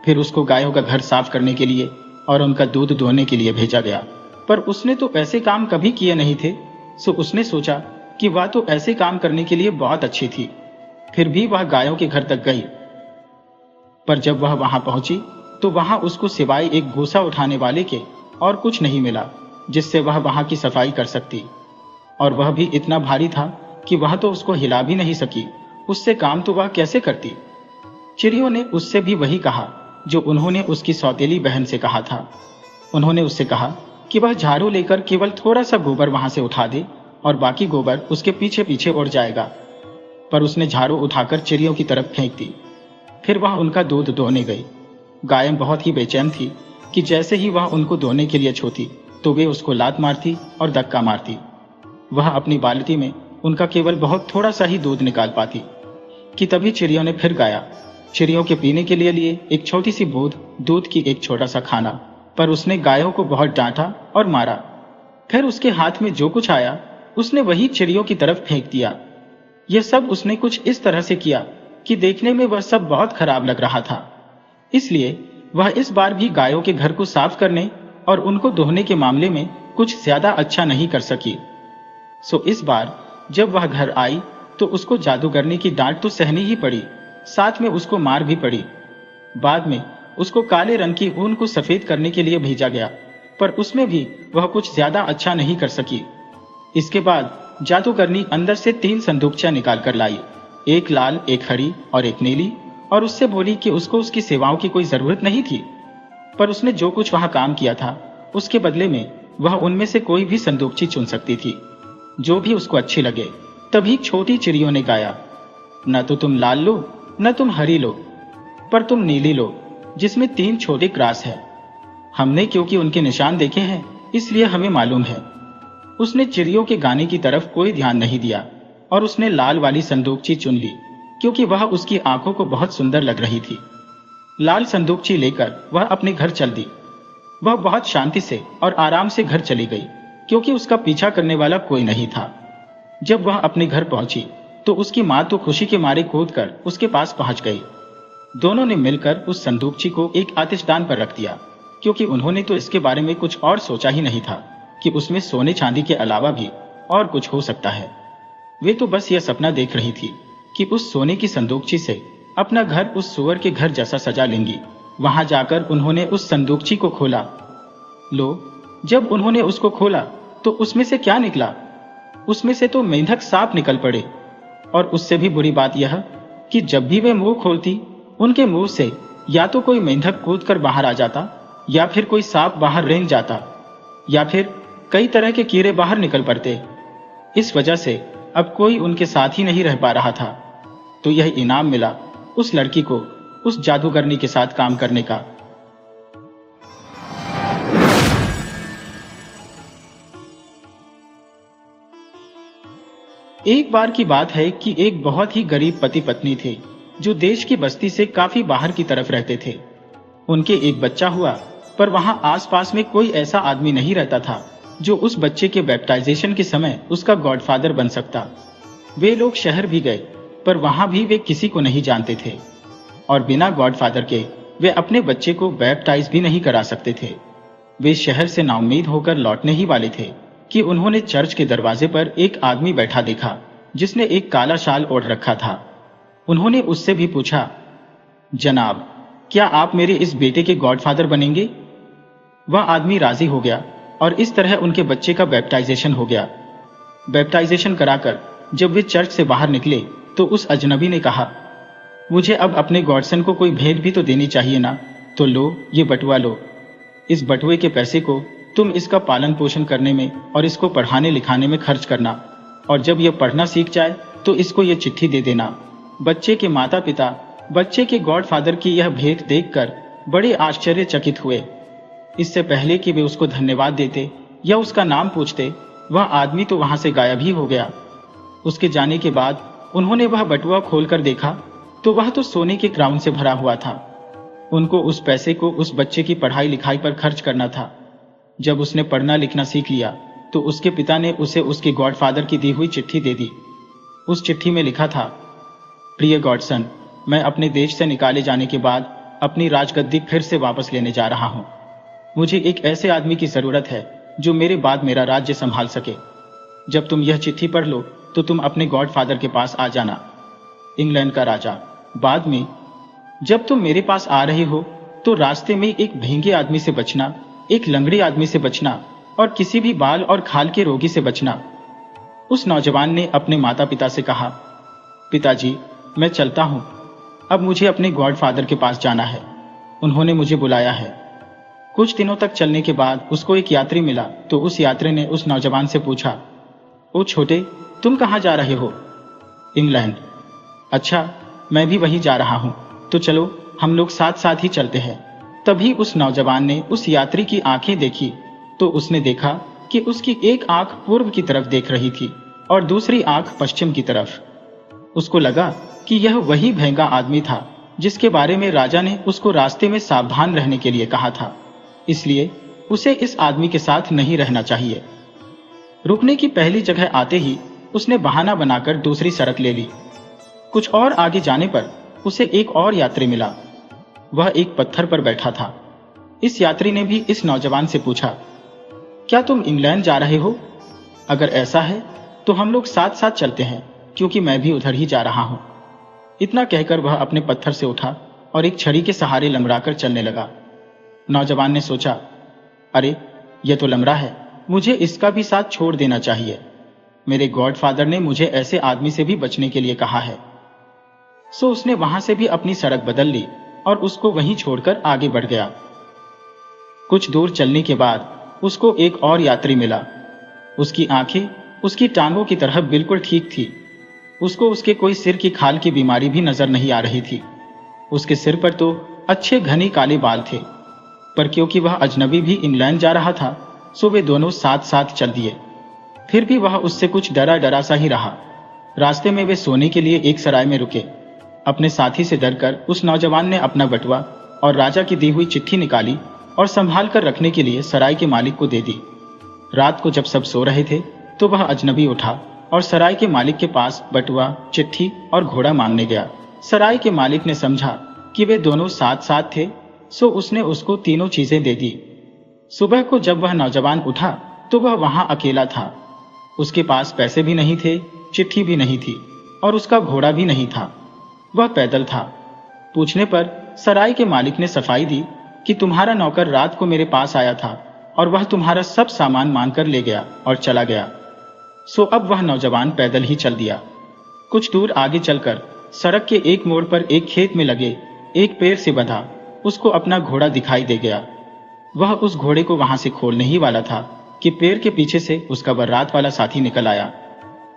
S1: फिर उसको गायों का घर साफ करने के लिए और उनका दूध दोहने के लिए भेजा गया। पर उसने तो ऐसे काम कभी किए नहीं थे, सो उसने सोचा कि वह तो ऐसे काम करने के लिए बहुत अच्छी थी। फिर भी वह गायों के घर तक गई। पर जब वह वहां पहुंची तो वहां उसको सिवाय एक गोसा उठाने वाले के और कुछ नहीं मिला जिससे वह वहां की सफाई कर सकती। और वह भी इतना भारी था कि वह तो उसको हिला भी नहीं सकी। उससे काम तो वह कैसे करती। चिड़ियों ने उससे भी वही कहा जो उन्होंने उसकी सौतेली बहन से कहा था। उन्होंने उससे कहा कि वह झाड़ू लेकर केवल थोड़ा सा गोबर वहां से उठा दे और बाकी गोबर उसके पीछे पीछे उड़ जाएगा। पर उसने झाड़ू उठाकर चिड़ियों की तरफ फेंक दी। फिर वह उनका दूध दोहने गई। गायें बहुत ही बेचैन थी कि जैसे ही वह उनको दोहने के लिए छोती तो वे उसको लात मारती और धक्का मारती। वह अपनी बाल्टी में उनका केवल बहुत थोड़ा सा ही दूध निकाल पाती कि तभी चिड़ियों ने फिर गाया। चिड़ियों के पीने के लिए एक छोटी सी बूंद दूध की एक छोटा सा खाना। पर उसने गायों को बहुत डांटा और मारा। फिर उसके हाथ में जो कुछ आया उसने वही चिड़ियों की तरफ फेंक दिया। यह सब उसने कुछ इस तरह से किया कि देखने में वह सब बहुत खराब लग रहा था। इसलिए वह इस बार भी गायों के घर को साफ करने और उनको दोहने के मामले में कुछ ज्यादा अच्छा नहीं कर सकी। सो इस बार जब वह घर आई तो उसको जादूगरनी की डांट तो सहनी ही पड़ी, साथ में उसको मार भी पड़ी। बाद में उसको काले रंग की ऊन को सफेद करने के लिए भेजा गया, पर उसमें भी वह कुछ ज्यादा अच्छा नहीं कर सकी। इसके बाद जादूगरनी अंदर से 3 संदूकचा निकाल कर लाई, एक लाल, एक हरी और एक नीली, और उससे बोली कि उसको उसकी सेवाओं की कोई जरूरत नहीं थी। पर उसने जो कुछ वहां काम किया था उसके बदले में वह उनमें से कोई भी संदूकची चुन सकती थी, जो भी उसको अच्छी लगे। तभी छोटी चिड़ियों ने गाया, न तो तुम लाल लो, न तुम हरी लो, पर तुम नीली लो, जिसमें 3 छोटे क्रॉस है। हमने क्योंकि उनके निशान देखे हैं इसलिए हमें मालूम है। उसने चिड़ियों के गाने की तरफ कोई ध्यान नहीं दिया और उसने लाल वाली संदूकची चुन ली क्योंकि वह उसकी आंखों को बहुत सुंदर लग रही थी। लाल संदूकची लेकर वह अपने घर चल दी। वह बहुत शांति से और आराम से घर चली गई क्योंकि उसका पीछा करने वाला कोई नहीं था। जब वह अपने घर पहुंची तो उसकी मां तो खुशी के मारे कूदकर उसके पास पहुंच गई। दोनों ने मिलकर उस संदूकची को एक आतिशदान पर रख दिया क्योंकि उन्होंने तो इसके बारे में कुछ और सोचा ही नहीं था कि उसमें सोने चांदी के अलावा भी और कुछ हो सकता है। वे तो बस यह सपना देख रही थी कि उस सोने की संदूकची से अपना घर उस सुअर के घर जैसा सजा लेंगी। वहां जाकर उन्होंने उस संदूकची को खोला। लो, जब उन्होंने उसको खोला तो उसमें से क्या निकला? उसमें से तो मेंढक सांप निकल पड़े। और उससे भी बुरी बात यह कि जब भी वे मुंह खोलती उनके मुंह से या तो कोई मेंढक कूदकर बाहर आ जाता, या फिर कोई सांप बाहर रेंग जाता, या फिर कई तरह के कीड़े बाहर निकल पड़ते। इस वजह से अब कोई उनके साथ ही नहीं रह पा रहा था। तो यह इनाम मिला उस लड़की को उस जादूगरनी के साथ काम करने का। एक बार की बात है कि एक बहुत ही गरीब पति पत्नी थे जो देश की बस्ती से काफी बाहर की तरफ रहते थे। उनके एक बच्चा हुआ, पर वहां आसपास में कोई ऐसा आदमी नहीं रहता था जो उस बच्चे के बैप्टाइजेशन के समय उसका गॉडफादर बन सकता। वे लोग शहर भी गए, पर वहां भी वे किसी को नहीं जानते थे और बिना गॉडफादर के वे अपने बच्चे को बैप्टाइज भी नहीं करा सकते थे। वे शहर से नाउम्मीद होकर लौटने ही वाले थे कि उन्होंने चर्च के दरवाजे पर एक आदमी बैठा देखा जिसने एक काला शाल ओढ़ रखा था। उन्होंने उससे भी पूछा, जनाब, क्या आप मेरे इस बेटे के गॉडफादर बनेंगे? वह आदमी राजी हो गया और इस तरह उनके बच्चे का बैप्टाइजेशन हो गया। बैप्टाइजेशन कराकर जब वे चर्च से बाहर निकले तो उस अजनबी ने कहा, मुझे अब अपने गॉडसन को कोई भेंट भी तो देनी चाहिए ना, तो लो, ये बटुआ लो। इस बटुए के पैसे को तुम इसका पालन पोषण करने में और इसको पढ़ाने लिखाने में खर्च करना। और जब यह पढ़ना सीख जाए तो इसको यह चिट्ठी दे देना। बच्चे के माता पिता बच्चे के गॉडफादर की यह भेंट देखकर बड़े आश्चर्यचकित हुए। इससे पहले कि वे उसको धन्यवाद देते या उसका नाम पूछते, वह आदमी तो वहां से गायब ही हो गया। उसके जाने के बाद उन्होंने वह बटुआ खोलकर देखा तो वह तो सोने के क्राउन से भरा हुआ था। उनको उस पैसे को उस बच्चे की पढ़ाई लिखाई पर खर्च करना था। जब उसने पढ़ना लिखना सीख लिया तो उसके पिता ने उसे उसके गॉडफादर की दी हुई चिट्ठी दे दी। उस चिट्ठी में लिखा था, प्रिय गॉडसन, मैं अपने देश से निकाले जाने के बाद अपनी राजगद्दी फिर से वापस लेने जा रहा हूं। मुझे एक ऐसे आदमी की जरूरत है जो मेरे बाद मेरा राज्य संभाल सके। जब तुम यह चिट्ठी पढ़ लो तो तुम अपने गॉडफादर के पास आ जाना। इंग्लैंड का राजा। बाद में जब तुम मेरे पास आ रहे हो तो रास्ते में एक भेंगे आदमी से बचना, एक लंगड़े आदमी से बचना और किसी भी बाल और खाल के रोगी से बचना। उस नौजवान ने अपने माता पिता से कहा, पिताजी, मैं चलता हूं, अब मुझे अपने गॉडफादर के पास जाना है। उन्होंने मुझे बुलाया है। कुछ दिनों तक चलने के बाद उसको एक यात्री मिला तो उस यात्री ने उस नौजवान से पूछा, ओ छोटे, तुम कहाँ जा रहे हो? इंग्लैंड। अच्छा, मैं भी वहीं जा रहा हूं, तो चलो हम लोग साथ साथ ही चलते हैं। तभी उस नौजवान ने उस यात्री की आंखें देखी तो उसने देखा कि उसकी एक आंख पूर्व की तरफ देख रही थी और दूसरी आंख पश्चिम की तरफ। उसको लगा कि यह वही भेंगा आदमी था जिसके बारे में राजा ने उसको रास्ते में सावधान रहने के लिए कहा था। इसलिए उसे इस आदमी के साथ नहीं रहना चाहिए। रुकने की पहली जगह आते ही उसने बहाना बनाकर दूसरी सड़क ले ली। कुछ और आगे जाने पर उसे एक और यात्री मिला। वह एक पत्थर पर बैठा था। इस यात्री ने भी इस नौजवान से पूछा, क्या तुम इंग्लैंड जा रहे हो? अगर ऐसा है तो हम लोग साथ साथ चलते हैं, क्योंकि मैं भी उधर ही जा रहा हूं। इतना कहकर वह अपने पत्थर से उठा और एक छड़ी के सहारे लंगड़ाकर चलने लगा। नौजवान ने सोचा, अरे यह तो लंगड़ा है, मुझे इसका भी साथ छोड़ देना चाहिए। मेरे गॉडफादर ने मुझे ऐसे आदमी से भी बचने के लिए कहा है। सो उसने वहां से भी अपनी सड़क बदल ली और उसको वहीं छोड़कर आगे बढ़ गया। कुछ दूर चलने के बाद उसको एक और यात्री मिला। उसकी आंखें उसकी टांगों की तरह बिल्कुल ठीक थी। उसको उसके कोई सिर की खाल की बीमारी भी नजर नहीं आ रही थी। उसके सिर पर तो अच्छे घने काले बाल थे, पर क्योंकि वह अजनबी भी इंग्लैंड जा रहा था सो वे दोनों साथ साथ चल दिए। फिर भी वह उससे कुछ डरा डरा सा ही रहा। रास्ते में वे सोने के लिए एक सराय में रुके। अपने साथी से डरकर उस नौजवान ने अपना बटुआ और राजा की दी हुई चिट्ठी निकाली और संभाल कर रखने के लिए सराय के मालिक को दे दी। रात को जब सब सो रहे थे तो वह अजनबी उठा और सराय के मालिक के पास बटुआ, चिट्ठी और घोड़ा मांगने गया। सराय के मालिक ने समझा कि वे दोनों साथ साथ थे, सो उसने उसको तीनों चीजें दे दी। सुबह को जब वह नौजवान उठा तो वह वहां अकेला था। उसके पास पैसे भी नहीं थे, चिट्ठी भी नहीं थी और उसका घोड़ा भी नहीं था। वह पैदल था। पूछने पर सराय के मालिक ने सफाई दी कि तुम्हारा नौकर रात को मेरे पास आया था और वह तुम्हारा सब सामान मांगकर ले गया और चला गया। सो अब वह नौजवान पैदल ही चल दिया। कुछ दूर आगे चलकर सड़क के एक मोड़ पर एक खेत में लगे एक पेड़ से बंधा उसको अपना घोड़ा दिखाई दे गया। वह उस घोड़े को वहां से खोलने ही वाला था कि पेड़ के पीछे से उसका बारात वाला साथी निकल आया।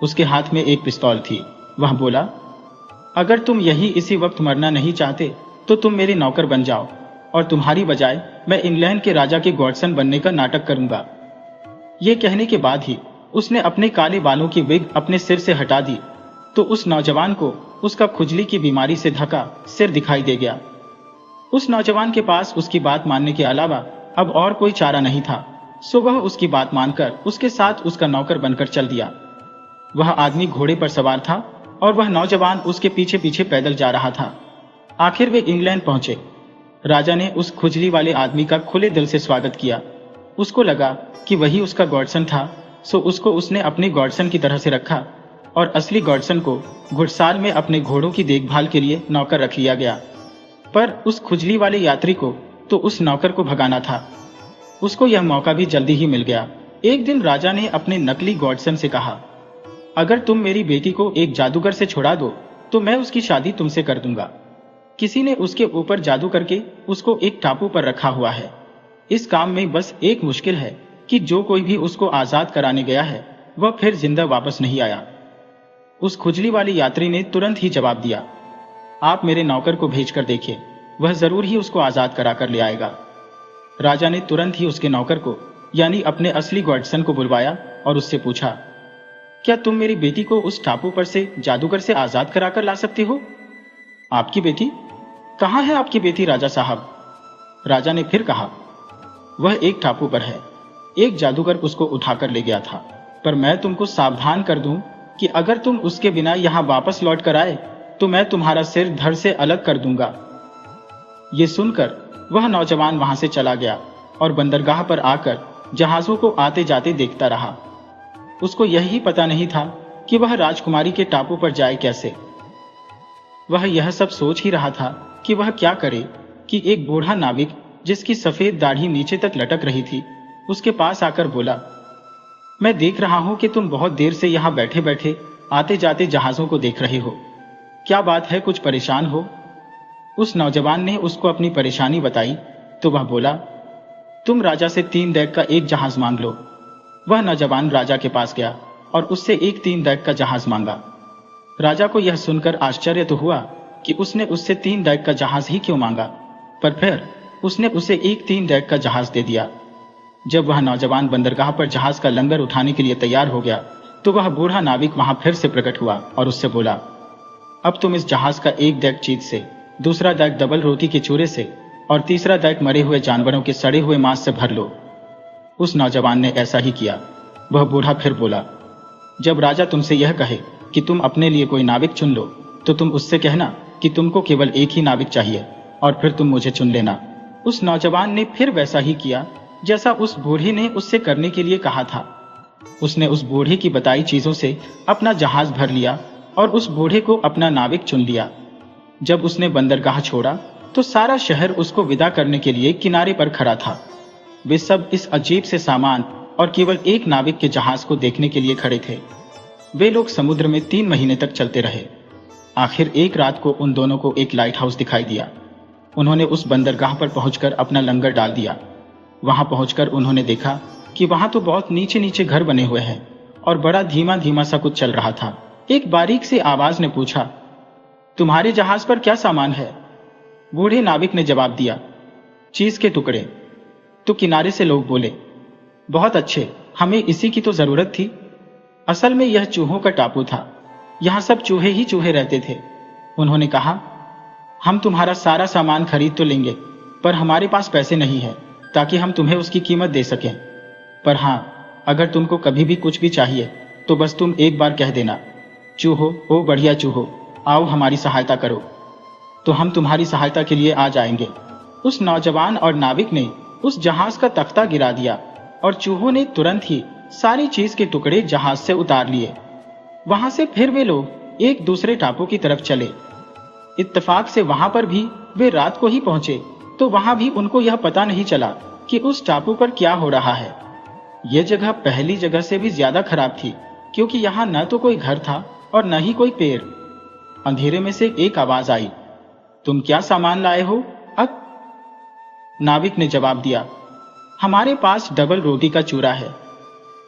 S1: उसके हाथ में एक पिस्तौल थी। वह बोला, अगर तुम यही इसी वक्त मरना नहीं चाहते तो तुम मेरे नौकर बन जाओ और तुम्हारी बजाय मैं इंग्लैंड के राजा के गॉडसन बनने का नाटक करूंगा। ये कहने के बाद ही उसने अपने काले बालों की विग अपने सिर से हटा दी तो उस नौजवान को उसका खुजली की बीमारी से ढका सिर दिखाई दे गया। उस नौजवान के पास उसकी बात मानने के अलावा अब और कोई चारा नहीं था, सो वह उसकी बात मानकर उसके साथ उसका नौकर बनकर चल दिया। वह आदमी घोड़े पर सवार था और वह नौजवान उसके पीछे पीछे पैदल जा रहा था। आखिर वे इंग्लैंड पहुंचे। राजा ने उस खुजली वाले आदमी का खुले दिल से स्वागत किया। उसको लगा कि वही उसका गॉडसन था, सो उसको उसने अपने गॉडसन की तरह से रखा और असली गॉडसन को घुड़साल में अपने घोड़ों की देखभाल के लिए नौकर रख लिया गया। पर उस खुजली वाले यात्री को तो उस नौकर को भगाना था। उसको यह मौका भी जल्दी ही मिल गया। एक दिन राजा ने अपने नकली गॉडसन से कहा, अगर तुम मेरी बेटी को एक जादूगर से छुड़ा दो तो मैं उसकी शादी तुमसे कर दूंगा। किसी ने उसके ऊपर जादू करके उसको एक टापू पर रखा हुआ है। इस काम में बस एक मुश्किल है कि जो कोई भी उसको आजाद कराने गया है वह फिर जिंदा वापस नहीं आया। उस खुजली वाले यात्री ने तुरंत ही जवाब दिया, आप मेरे नौकर को भेजकर देखिए, वह जरूर ही उसको आजाद करा कर ले आएगा। राजा ने तुरंत ही उसके नौकर को यानी अपने असली गॉडसन को बुलवाया और उससे पूछा, क्या तुम मेरी बेटी को उस टापू पर से जादूगर से आजाद कराकर ला सकते हो? आपकी बेटी? कहाँ है आपकी बेटी राजा साहब? राजा ने फिर कहा, वह एक टापू पर है, एक जादूगर उसको उठाकर ले गया था, पर मैं तुमको सावधान कर दूं कि अगर तुम उसके बिना यहां वापस लौट कर आए तो मैं तुम्हारा सिर धड़ से अलग कर दूंगा। ये सुनकर वह नौजवान वहां से चला गया और बंदरगाह पर आकर जहाजों को आते जाते देखता रहा। उसको यही पता नहीं था कि वह राजकुमारी के टापू पर जाए कैसे। वह यह सब सोच ही रहा था कि वह क्या करे कि एक बूढ़ा नाविक जिसकी सफेद दाढ़ी नीचे तक लटक रही थी उसके पास आकर बोला, मैं देख रहा हूं कि तुम बहुत देर से यहां बैठे बैठे आते जाते जहाजों को देख रहे हो, क्या बात है, कुछ परेशान हो? उस नौजवान ने उसको अपनी परेशानी बताई तो वह बोला, तुम राजा से 3 डेक का एक जहाज मांग लो। वह नौजवान राजा के पास गया और उससे एक 3 डेक का जहाज मांगा। राजा को यह सुनकर आश्चर्य तो हुआ कि उसने उससे 3 डेक का जहाज ही क्यों मांगा, पर फिर उसने उसे एक 3 डेक का जहाज दे दिया। जब वह नौजवान बंदरगाह पर जहाज का लंगर उठाने के लिए तैयार हो गया तो वह बूढ़ा नाविक वहां फिर से प्रकट हुआ और उससे बोला, अब तुम इस जहाज का एक डेक चीज से, दूसरा डेक डबल रोटी के चूरे से और तीसरा डेक मरे हुए जानवरों के सड़े हुए मांस से भर लो। उस नौजवान ने ऐसा ही किया। वह बूढ़ा फिर बोला, जब राजा तुमसे यह कहे कि तुम अपने लिए कोई नाविक चुन लो तो तुम उससे कहना कि तुमको केवल एक ही नाविक चाहिए और फिर तुम मुझे चुन लेना। उस नौजवान ने फिर वैसा ही किया जैसा उस बूढ़े ने उससे करने के लिए कहा था। उसने उस बूढ़े की बताई चीजों से अपना जहाज भर लिया और उस बूढ़े को अपना नाविक चुन लिया। जब उसने बंदरगाह छोड़ा तो सारा शहर उसको विदा करने के लिए किनारे पर खड़ा था। वे सब इस अजीब से सामान और केवल एक नाविक के जहाज को देखने के लिए खड़े थे। वे लोग समुद्र में 3 महीने तक चलते रहे। आखिर एक रात को उन दोनों को एक लाइट हाउस दिखाई दिया। उन्होंने उस बंदरगाह पर पहुंचकर अपना लंगर डाल दिया। वहां पहुंचकर उन्होंने देखा कि वहां तो बहुत नीचे नीचे घर बने हुए हैं और बड़ा धीमा धीमा सा कुछ चल रहा था। एक बारीक सी आवाज ने पूछा, तुम्हारे जहाज पर क्या सामान है? बूढ़े नाविक ने जवाब दिया, चीज के टुकड़े। तो किनारे से लोग बोले, बहुत अच्छे, हमें इसी की तो जरूरत थी। असल में यह चूहों का टापू था, यहां सब चूहे ही चूहे रहते थे। उन्होंने कहा, हम तुम्हारा सारा सामान खरीद तो लेंगे पर हमारे पास पैसे नहीं है ताकि हम तुम्हें उसकी कीमत दे सकें। पर हां, अगर तुमको कभी भी कुछ भी चाहिए तो बस तुम एक बार कह देना, चूहो, ओ बढ़िया चूहो, आओ हमारी सहायता करो, तो हम तुम्हारी सहायता के लिए आ जाएंगे। उस नौजवान और नाविक ने उस जहाज का तख्ता गिरा दिया और चूहों ने तुरंत ही सारी चीज के टुकड़े जहाज से उतार लिए। वहां से फिर वे लोग एक दूसरे टापू की तरफ चले। इत्तेफाक से वहां पर भी वे रात को ही पहुंचे तो वहां भी उनको यह पता नहीं चला कि उस टापू पर क्या हो रहा है। यह जगह पहली जगह से भी ज्यादा खराब थी क्योंकि यहाँ न तो कोई घर था और न ही कोई पेड़। अंधेरे में से एक आवाज आई, तुम क्या सामान लाए हो? नाविक ने जवाब दिया, हमारे पास डबल रोटी का चूरा है।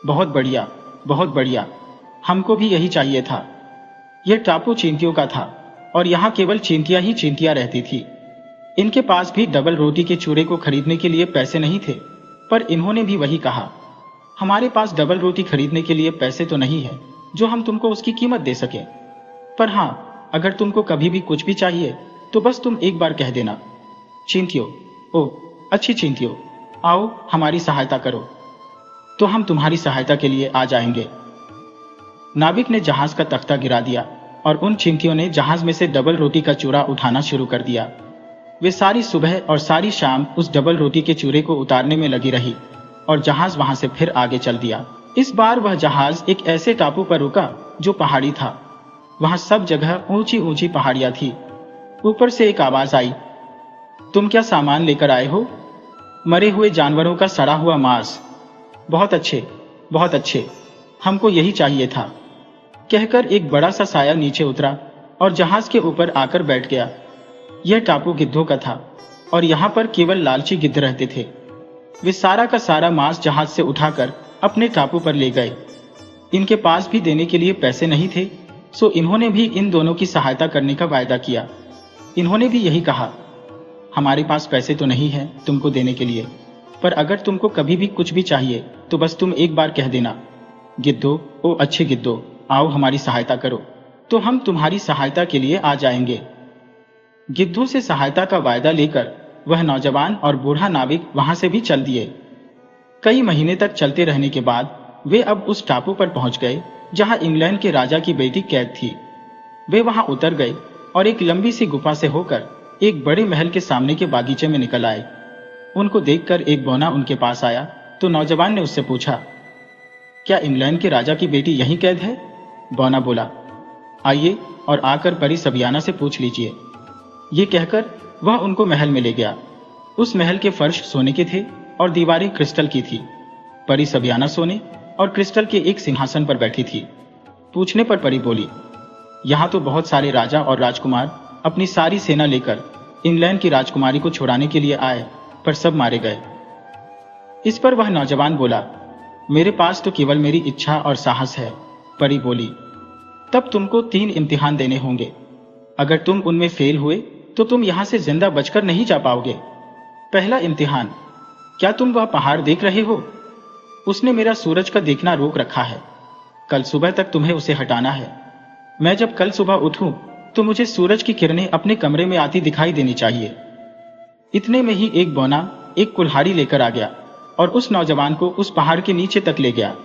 S1: बहुत बढ़िया, बहुत बढ़िया, हमको भी यही चाहिए था। यह टापू चींटियों का था और यहाँ केवल चींटियां ही चींटियां रहती थी। इनके पास भी डबल रोटी के चूरे को खरीदने के लिए पैसे नहीं थे, पर इन्होंने भी वही कहा, हमारे पास डबल रोटी खरीदने के लिए पैसे तो नहीं है जो हम तुमको उसकी कीमत दे सके। पर हां, अगर तुमको कभी भी कुछ भी चाहिए तो बस तुम एक बार कह देना, चींटियों, ओ अच्छी चींटियों, आओ हमारी सहायता करो, तो हम तुम्हारी सहायता के लिए आ जाएंगे। नाविक ने जहाज का तख्ता गिरा दिया और उन चींटियों ने जहाज में से डबल रोटी का चूरा उठाना शुरू कर दिया। वे सारी सुबह और सारी शाम उस डबल रोटी के चूरे को उतारने में लगी रही और जहाज वहां से फिर आगे चल दिया। इस बार वह जहाज एक ऐसे टापू पर रुका जो पहाड़ी था। वहां सब जगह ऊंची ऊंची पहाड़ियां थी। ऊपर से एक आवाज आई, तुम क्या सामान लेकर आए हो? मरे हुए जानवरों का सड़ा हुआ मांस। बहुत अच्छे, बहुत अच्छे, हमको यही चाहिए था, कहकर एक बड़ा सा साया नीचे उतरा और जहाज के ऊपर आकर बैठ गया। यह टापू गिद्धों का था और यहाँ पर केवल लालची गिद्ध रहते थे। वे सारा का सारा मांस जहाज से उठाकर अपने टापू पर ले गए। इनके पास भी देने के लिए पैसे नहीं थे, सो इन्होंने भी इन दोनों की सहायता करने का वायदा किया। इन्होंने भी यही कहा, हमारे पास पैसे तो नहीं है तुमको देने के लिए, पर अगर तुमको कभी भी कुछ भी चाहिए तो बस तुम एक बार कह देना, गिद्धो, ओ अच्छे गिद्धो, आओ हमारी सहायता करो, तो हम तुम्हारी सहायता के लिए आ जाएंगे। गिद्धों से सहायता का वायदा लेकर वह नौजवान और बूढ़ा नाविक वहां से भी चल दिए। कई महीने तक चलते रहने के बाद वे अब उस टापू पर पहुंच गए जहां इंग्लैंड के राजा की बेटी कैद थी। वे वहां उतर गए और एक लंबी सी गुफा से होकर एक बड़े महल के सामने के बागीचे में निकल आए। उनको देखकर एक बौना उनके पास आया तो नौजवान ने उससे पूछा, क्या इंग्लैंड के राजा की बेटी यहीं कैद है? बौना बोला, आइए और आकर परी सबियाना से पूछ लीजिए। ये कहकर वह उनको महल में ले गया। उस महल के फर्श सोने के थे और दीवारें क्रिस्टल की थी। परी सबियाना सोने और क्रिस्टल के एक सिंहासन पर बैठी थी। पूछने पर परी बोली, यहाँ तो बहुत सारे राजा और राजकुमार अपनी सारी सेना लेकर इंग्लैंड की राजकुमारी को छुड़ाने के लिए आए, पर सब मारे गए। इस पर वह नौजवान बोला, मेरे पास तो केवल मेरी इच्छा और साहस है। परी बोली, तब तुमको 3 इम्तिहान देने होंगे। अगर तुम उनमें फेल हुए तो तुम यहां से जिंदा बचकर नहीं जा पाओगे। पहला इम्तिहान, क्या तुम वह पहाड़ देख रहे हो? उसने मेरा सूरज का देखना रोक रखा है। कल सुबह तक तुम्हें उसे हटाना है। मैं जब कल सुबह उठूं तो मुझे सूरज की किरणें अपने कमरे में आती दिखाई देनी चाहिए। इतने में ही एक बौना एक कुल्हाड़ी लेकर आ गया और उस नौजवान को उस पहाड़ के नीचे तक ले गया।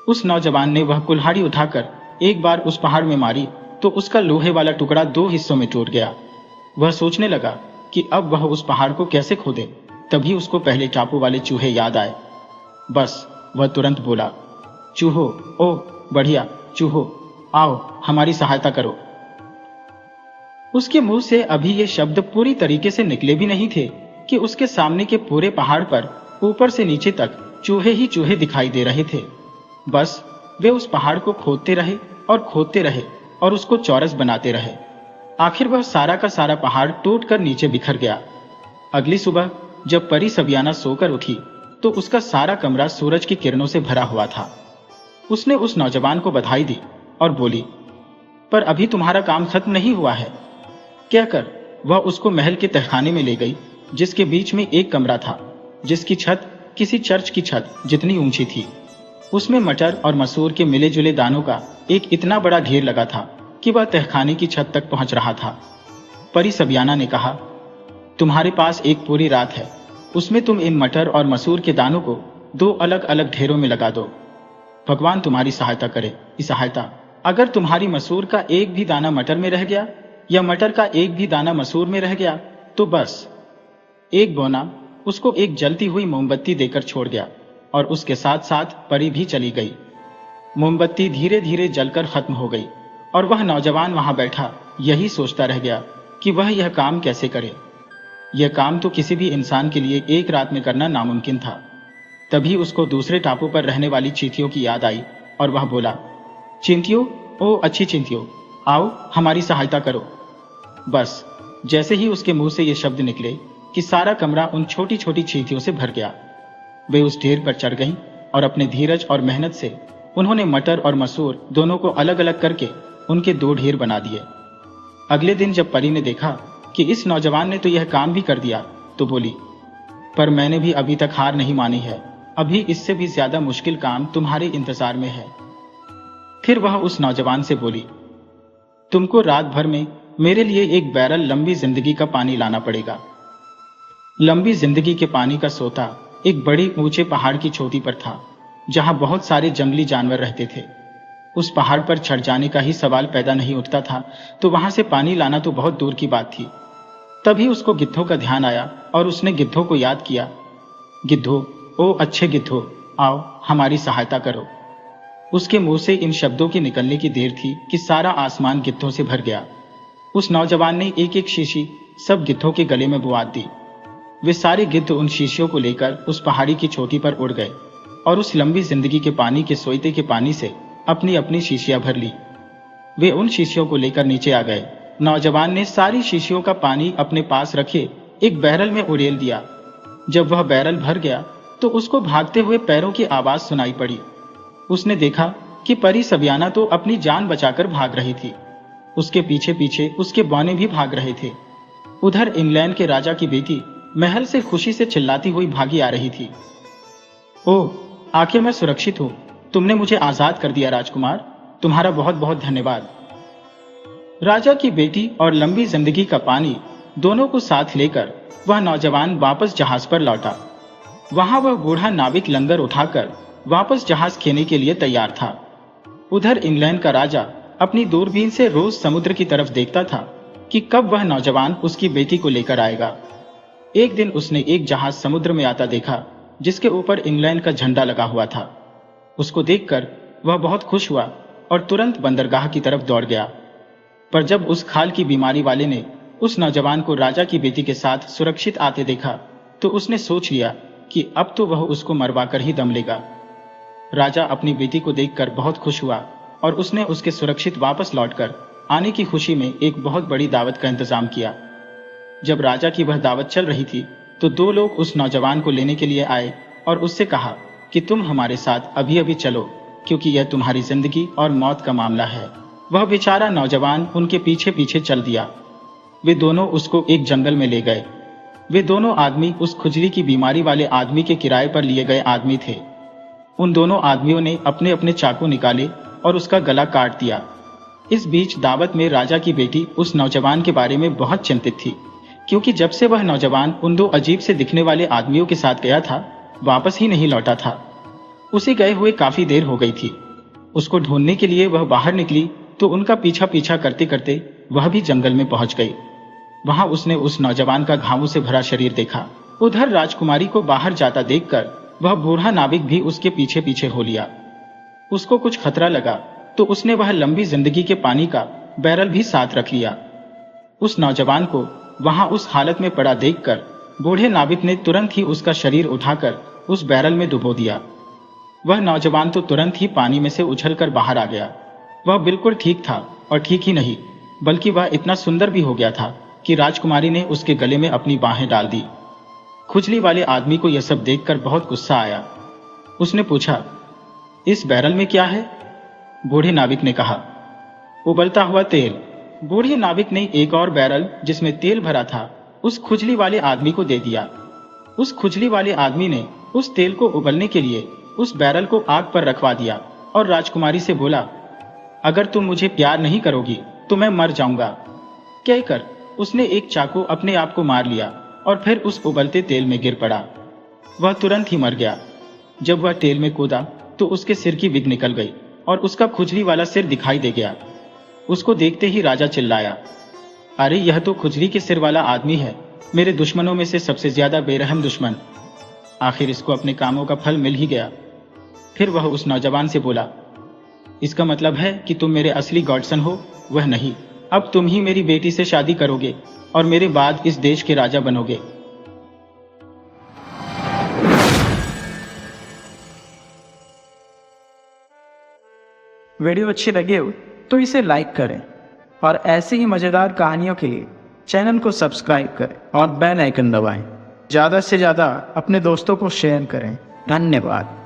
S1: उस नौजवान ने वह कुल्हाड़ी उठाकर एक बार उस पहाड़ में मारी तो उसका लोहे वाला टुकड़ा 2 हिस्सों में टूट गया। वह सोचने लगा कि अब वह उस पहाड़ को कैसे खोदे। तभी उसको पहले टापू वाले चूहे याद आए। बस वह तुरंत बोला, चूहो, ओ बढ़िया चूहो, आओ हमारी सहायता करो। उसके मुंह से अभी ये शब्द पूरी तरीके से निकले भी नहीं थे कि उसके सामने के पूरे पहाड़ पर ऊपर से नीचे तक चूहे ही चूहे दिखाई दे रहे थे। बस वे उस पहाड़ को खोदते रहे और खोदते रहे और उसको चौरस बनाते रहे। आखिर वह सारा का सारा पहाड़ टूटकर नीचे बिखर गया। अगली सुबह जब परी सबियाना सोकर उठी तो उसका सारा कमरा सूरज की किरणों से भरा हुआ था। उसने उस नौजवान को बधाई दी और बोली, पर अभी तुम्हारा काम खत्म नहीं हुआ है। कहकर वह उसको महल के तहखाने में ले गई, जिसके बीच में एक कमरा था, जिसकी छत किसी चर्च की छत जितनी ऊंची थी। उसमें मटर और मसूर के मिले जुले दानों का एक इतना बड़ा ढेर लगा था कि वह तहखाने की छत तक पहुंच रहा था। परी सबियाना ने कहा, तुम्हारे पास एक पूरी रात है, उसमें तुम इन मटर और मसूर के दानों को 2 अलग अलग ढेरों में लगा दो। भगवान तुम्हारी सहायता करे। सहायता, अगर तुम्हारी मसूर का एक भी दाना मटर में रह गया या मटर का एक भी दाना मसूर में रह गया तो बस। एक बौना उसको एक जलती हुई मोमबत्ती देकर छोड़ गया और उसके साथ साथ परी भी चली गई। मोमबत्ती धीरे धीरे जलकर खत्म हो गई और वह नौजवान वहां बैठा यही सोचता रह गया कि वह यह काम कैसे करे। यह काम तो किसी भी इंसान के लिए एक रात में करना नामुमकिन था। तभी उसको दूसरे टापू पर रहने वाली चींटियों की याद आई और वह बोला, चिंटियों, ओ अच्छी चिंटियों, आओ हमारी सहायता करो। बस जैसे ही उसके मुंह से ये शब्द निकले कि सारा कमरा उन छोटी छोटी चींटियों से भर गया। वे उस ढेर पर चढ़ गईं और अपने धीरज और मेहनत से उन्होंने मटर और मसूर दोनों को अलग अलग करके उनके 2 ढेर बना दिए। अगले दिन जब परी ने देखा कि इस नौजवान ने तो यह काम भी कर दिया तो बोली, पर मैंने भी अभी तक हार नहीं मानी है, अभी इससे भी ज्यादा मुश्किल काम तुम्हारे इंतजार में है। फिर वह उस नौजवान से बोली, तुमको रात भर में मेरे लिए एक बैरल लंबी जिंदगी का पानी लाना पड़ेगा। लंबी जिंदगी के पानी का सोता एक बड़ी ऊंचे पहाड़ की चोटी पर था, जहां बहुत सारे जंगली जानवर रहते थे। उस पहाड़ पर चढ़ जाने का ही सवाल पैदा नहीं उठता था, तो वहां से पानी लाना तो बहुत दूर की बात थी। तभी उसको गिद्धों का ध्यान आया और उसने गिद्धों को याद किया, गिद्धो, ओ अच्छे गिद्धो, आओ हमारी सहायता करो। उसके मुंह से इन शब्दों के निकलने की देर थी कि सारा आसमान गिद्धों से भर गया। उस नौजवान ने एक एक शीशी सब गिद्धों के गले में बुआ दी। वे सारे गिद्ध उन शीशियों को लेकर उस पहाड़ी की चोटी पर उड़ गए और उस लंबी जिंदगी के पानी के सोते के पानी से अपनी अपनी शीशियां भर ली। वे उन शीशियों को लेकर नीचे आ गए। नौजवान ने सारी शीशियों का पानी अपने पास रखे एक बैरल में उड़ेल दिया। जब वह बैरल भर गया तो उसको भागते हुए पैरों की आवाज सुनाई पड़ी। उसने देखा कि परी सबियाना तो अपनी जान बचाकर भाग रही थी। उसके पीछे पीछे उसके बौने भी भाग रहे थे। उधर इंग्लैंड के राजा की बेटी महल से खुशी से चिल्लाती हुई भागी आ रही थी। ओह, आखिर मैं सुरक्षित हूं। तुमने मुझे आजाद कर दिया राजकुमार। तुम्हारा बहुत बहुत धन्यवाद। राजा की बेटी और लंबी जिंदगी का पानी दोनों को साथ लेकर वह नौजवान वापस जहाज पर लौटा। वहां वह बूढ़ा नाविक लंगर उठाकर वापस जहाज खेने के लिए तैयार था। उधर इंग्लैंड का राजा अपनी दूरबीन से रोज समुद्र की तरफ देखता था कि कब वह नौजवान उसकी बेटी को लेकर आएगा। एक दिन उसने एक जहाज समुद्र में आता देखा जिसके ऊपर इंग्लैंड का झंडा लगा हुआ था। उसको देखकर वह बहुत खुश हुआ और तुरंत बंदरगाह की तरफ दौड़ गया। पर जब उस खाल की बीमारी वाले ने उस नौजवान को राजा की बेटी के साथ सुरक्षित आते देखा तो उसने सोच लिया कि अब तो वह उसको मरवाकर ही दम लेगा। राजा अपनी बेटी को देखकर बहुत खुश हुआ और उसने उसके सुरक्षित वापस लौटकर आने की खुशी में एक बहुत बड़ी दावत का इंतजाम किया। जब राजा की वह दावत चल रही थी तो दो लोग उस नौजवान को लेने के लिए आए और उससे कहा कि तुम हमारे साथ अभी अभी चलो, क्योंकि यह तुम्हारी जिंदगी और मौत का मामला है। वह बेचारा नौजवान उनके पीछे पीछे चल दिया। वे दोनों उसको एक जंगल में ले गए। वे दोनों आदमी उस खुजली की बीमारी वाले आदमी के किराए पर लिए गए आदमी थे। उन दोनों आदमियों ने अपने अपने चाकू निकाले और उसका गला काट दिया। इस बीच दावत में राजा की बेटी उस नौजवान के बारे में बहुत चिंतित थी, क्योंकि जब से वह नौजवान उन दो अजीब से दिखने वाले आदमियों के साथ गया था वापस ही नहीं लौटा था। उसे गए हुए काफी देर हो गई थी। उसको ढूंढने के लिए वह बाहर निकली तो उनका पीछा पीछा करते करते वह भी जंगल में पहुंच गई। वहां उसने उस नौजवान का घावों से भरा शरीर देखा। उधर राजकुमारी को बाहर जाता देखकर वह बूढ़ा नाविक भी उसके पीछे पीछे हो लिया। उसको कुछ खतरा लगा तो उसने वह लंबी जिंदगी के पानी का बैरल भी साथ रख लिया। उस नौजवान को वहां उस हालत में पड़ा देखकर बूढ़े नाविक ने तुरंत ही उसका शरीर उठाकर उस बैरल में डुबो दिया। वह नौजवान तो तुरंत ही पानी में से उछलकर बाहर आ गया। वह बिल्कुल ठीक था, और ठीक ही नहीं बल्कि वह इतना सुंदर भी हो गया था कि राजकुमारी ने उसके गले में अपनी बाहें डाल दी। खुजली वाले आदमी को यह सब देखकर बहुत गुस्सा आया। उसने पूछा, इस बैरल में क्या है? बूढ़े नाविक ने कहा, उबलता हुआ तेल। बूढ़े नाविक ने एक और बैरल जिसमें तेल भरा था उस खुजली वाले आदमी को दे दिया। उस खुजली वाले आदमी ने उस तेल को उबलने के लिए उस बैरल को आग पर रखवा दिया और राजकुमारी से बोला, अगर तुम मुझे प्यार नहीं करोगी तो मैं मर जाऊंगा। कहकर उसने एक चाकू अपने आप को मार लिया और फिर उस उबलते तेल में गिर पड़ा। वह तुरंत ही मर गया। जब वह तेल में कूदा तो उसके सिर की विग निकल गई और उसका खुजली वाला सिर दिखाई दे गया। उसको देखते ही राजा चिल्लाया, अरे यह तो खुजली के सिर वाला आदमी है, मेरे दुश्मनों में से सबसे ज्यादा बेरहम दुश्मन। आखिर इसको अपने कामों का फल मिल ही गया। फिर वह उस नौजवान से बोला, इसका मतलब है कि तुम मेरे असली गॉडसन हो? वह नहीं, अब तुम ही मेरी बेटी से शादी करोगे और मेरे बाद इस देश के राजा बनोगे।
S2: वीडियो अच्छी लगे हो तो इसे लाइक करें और ऐसे ही मजेदार कहानियों के लिए चैनल को सब्सक्राइब करें और बेल आइकन दबाएं। ज़्यादा से ज़्यादा अपने दोस्तों को शेयर करें। धन्यवाद।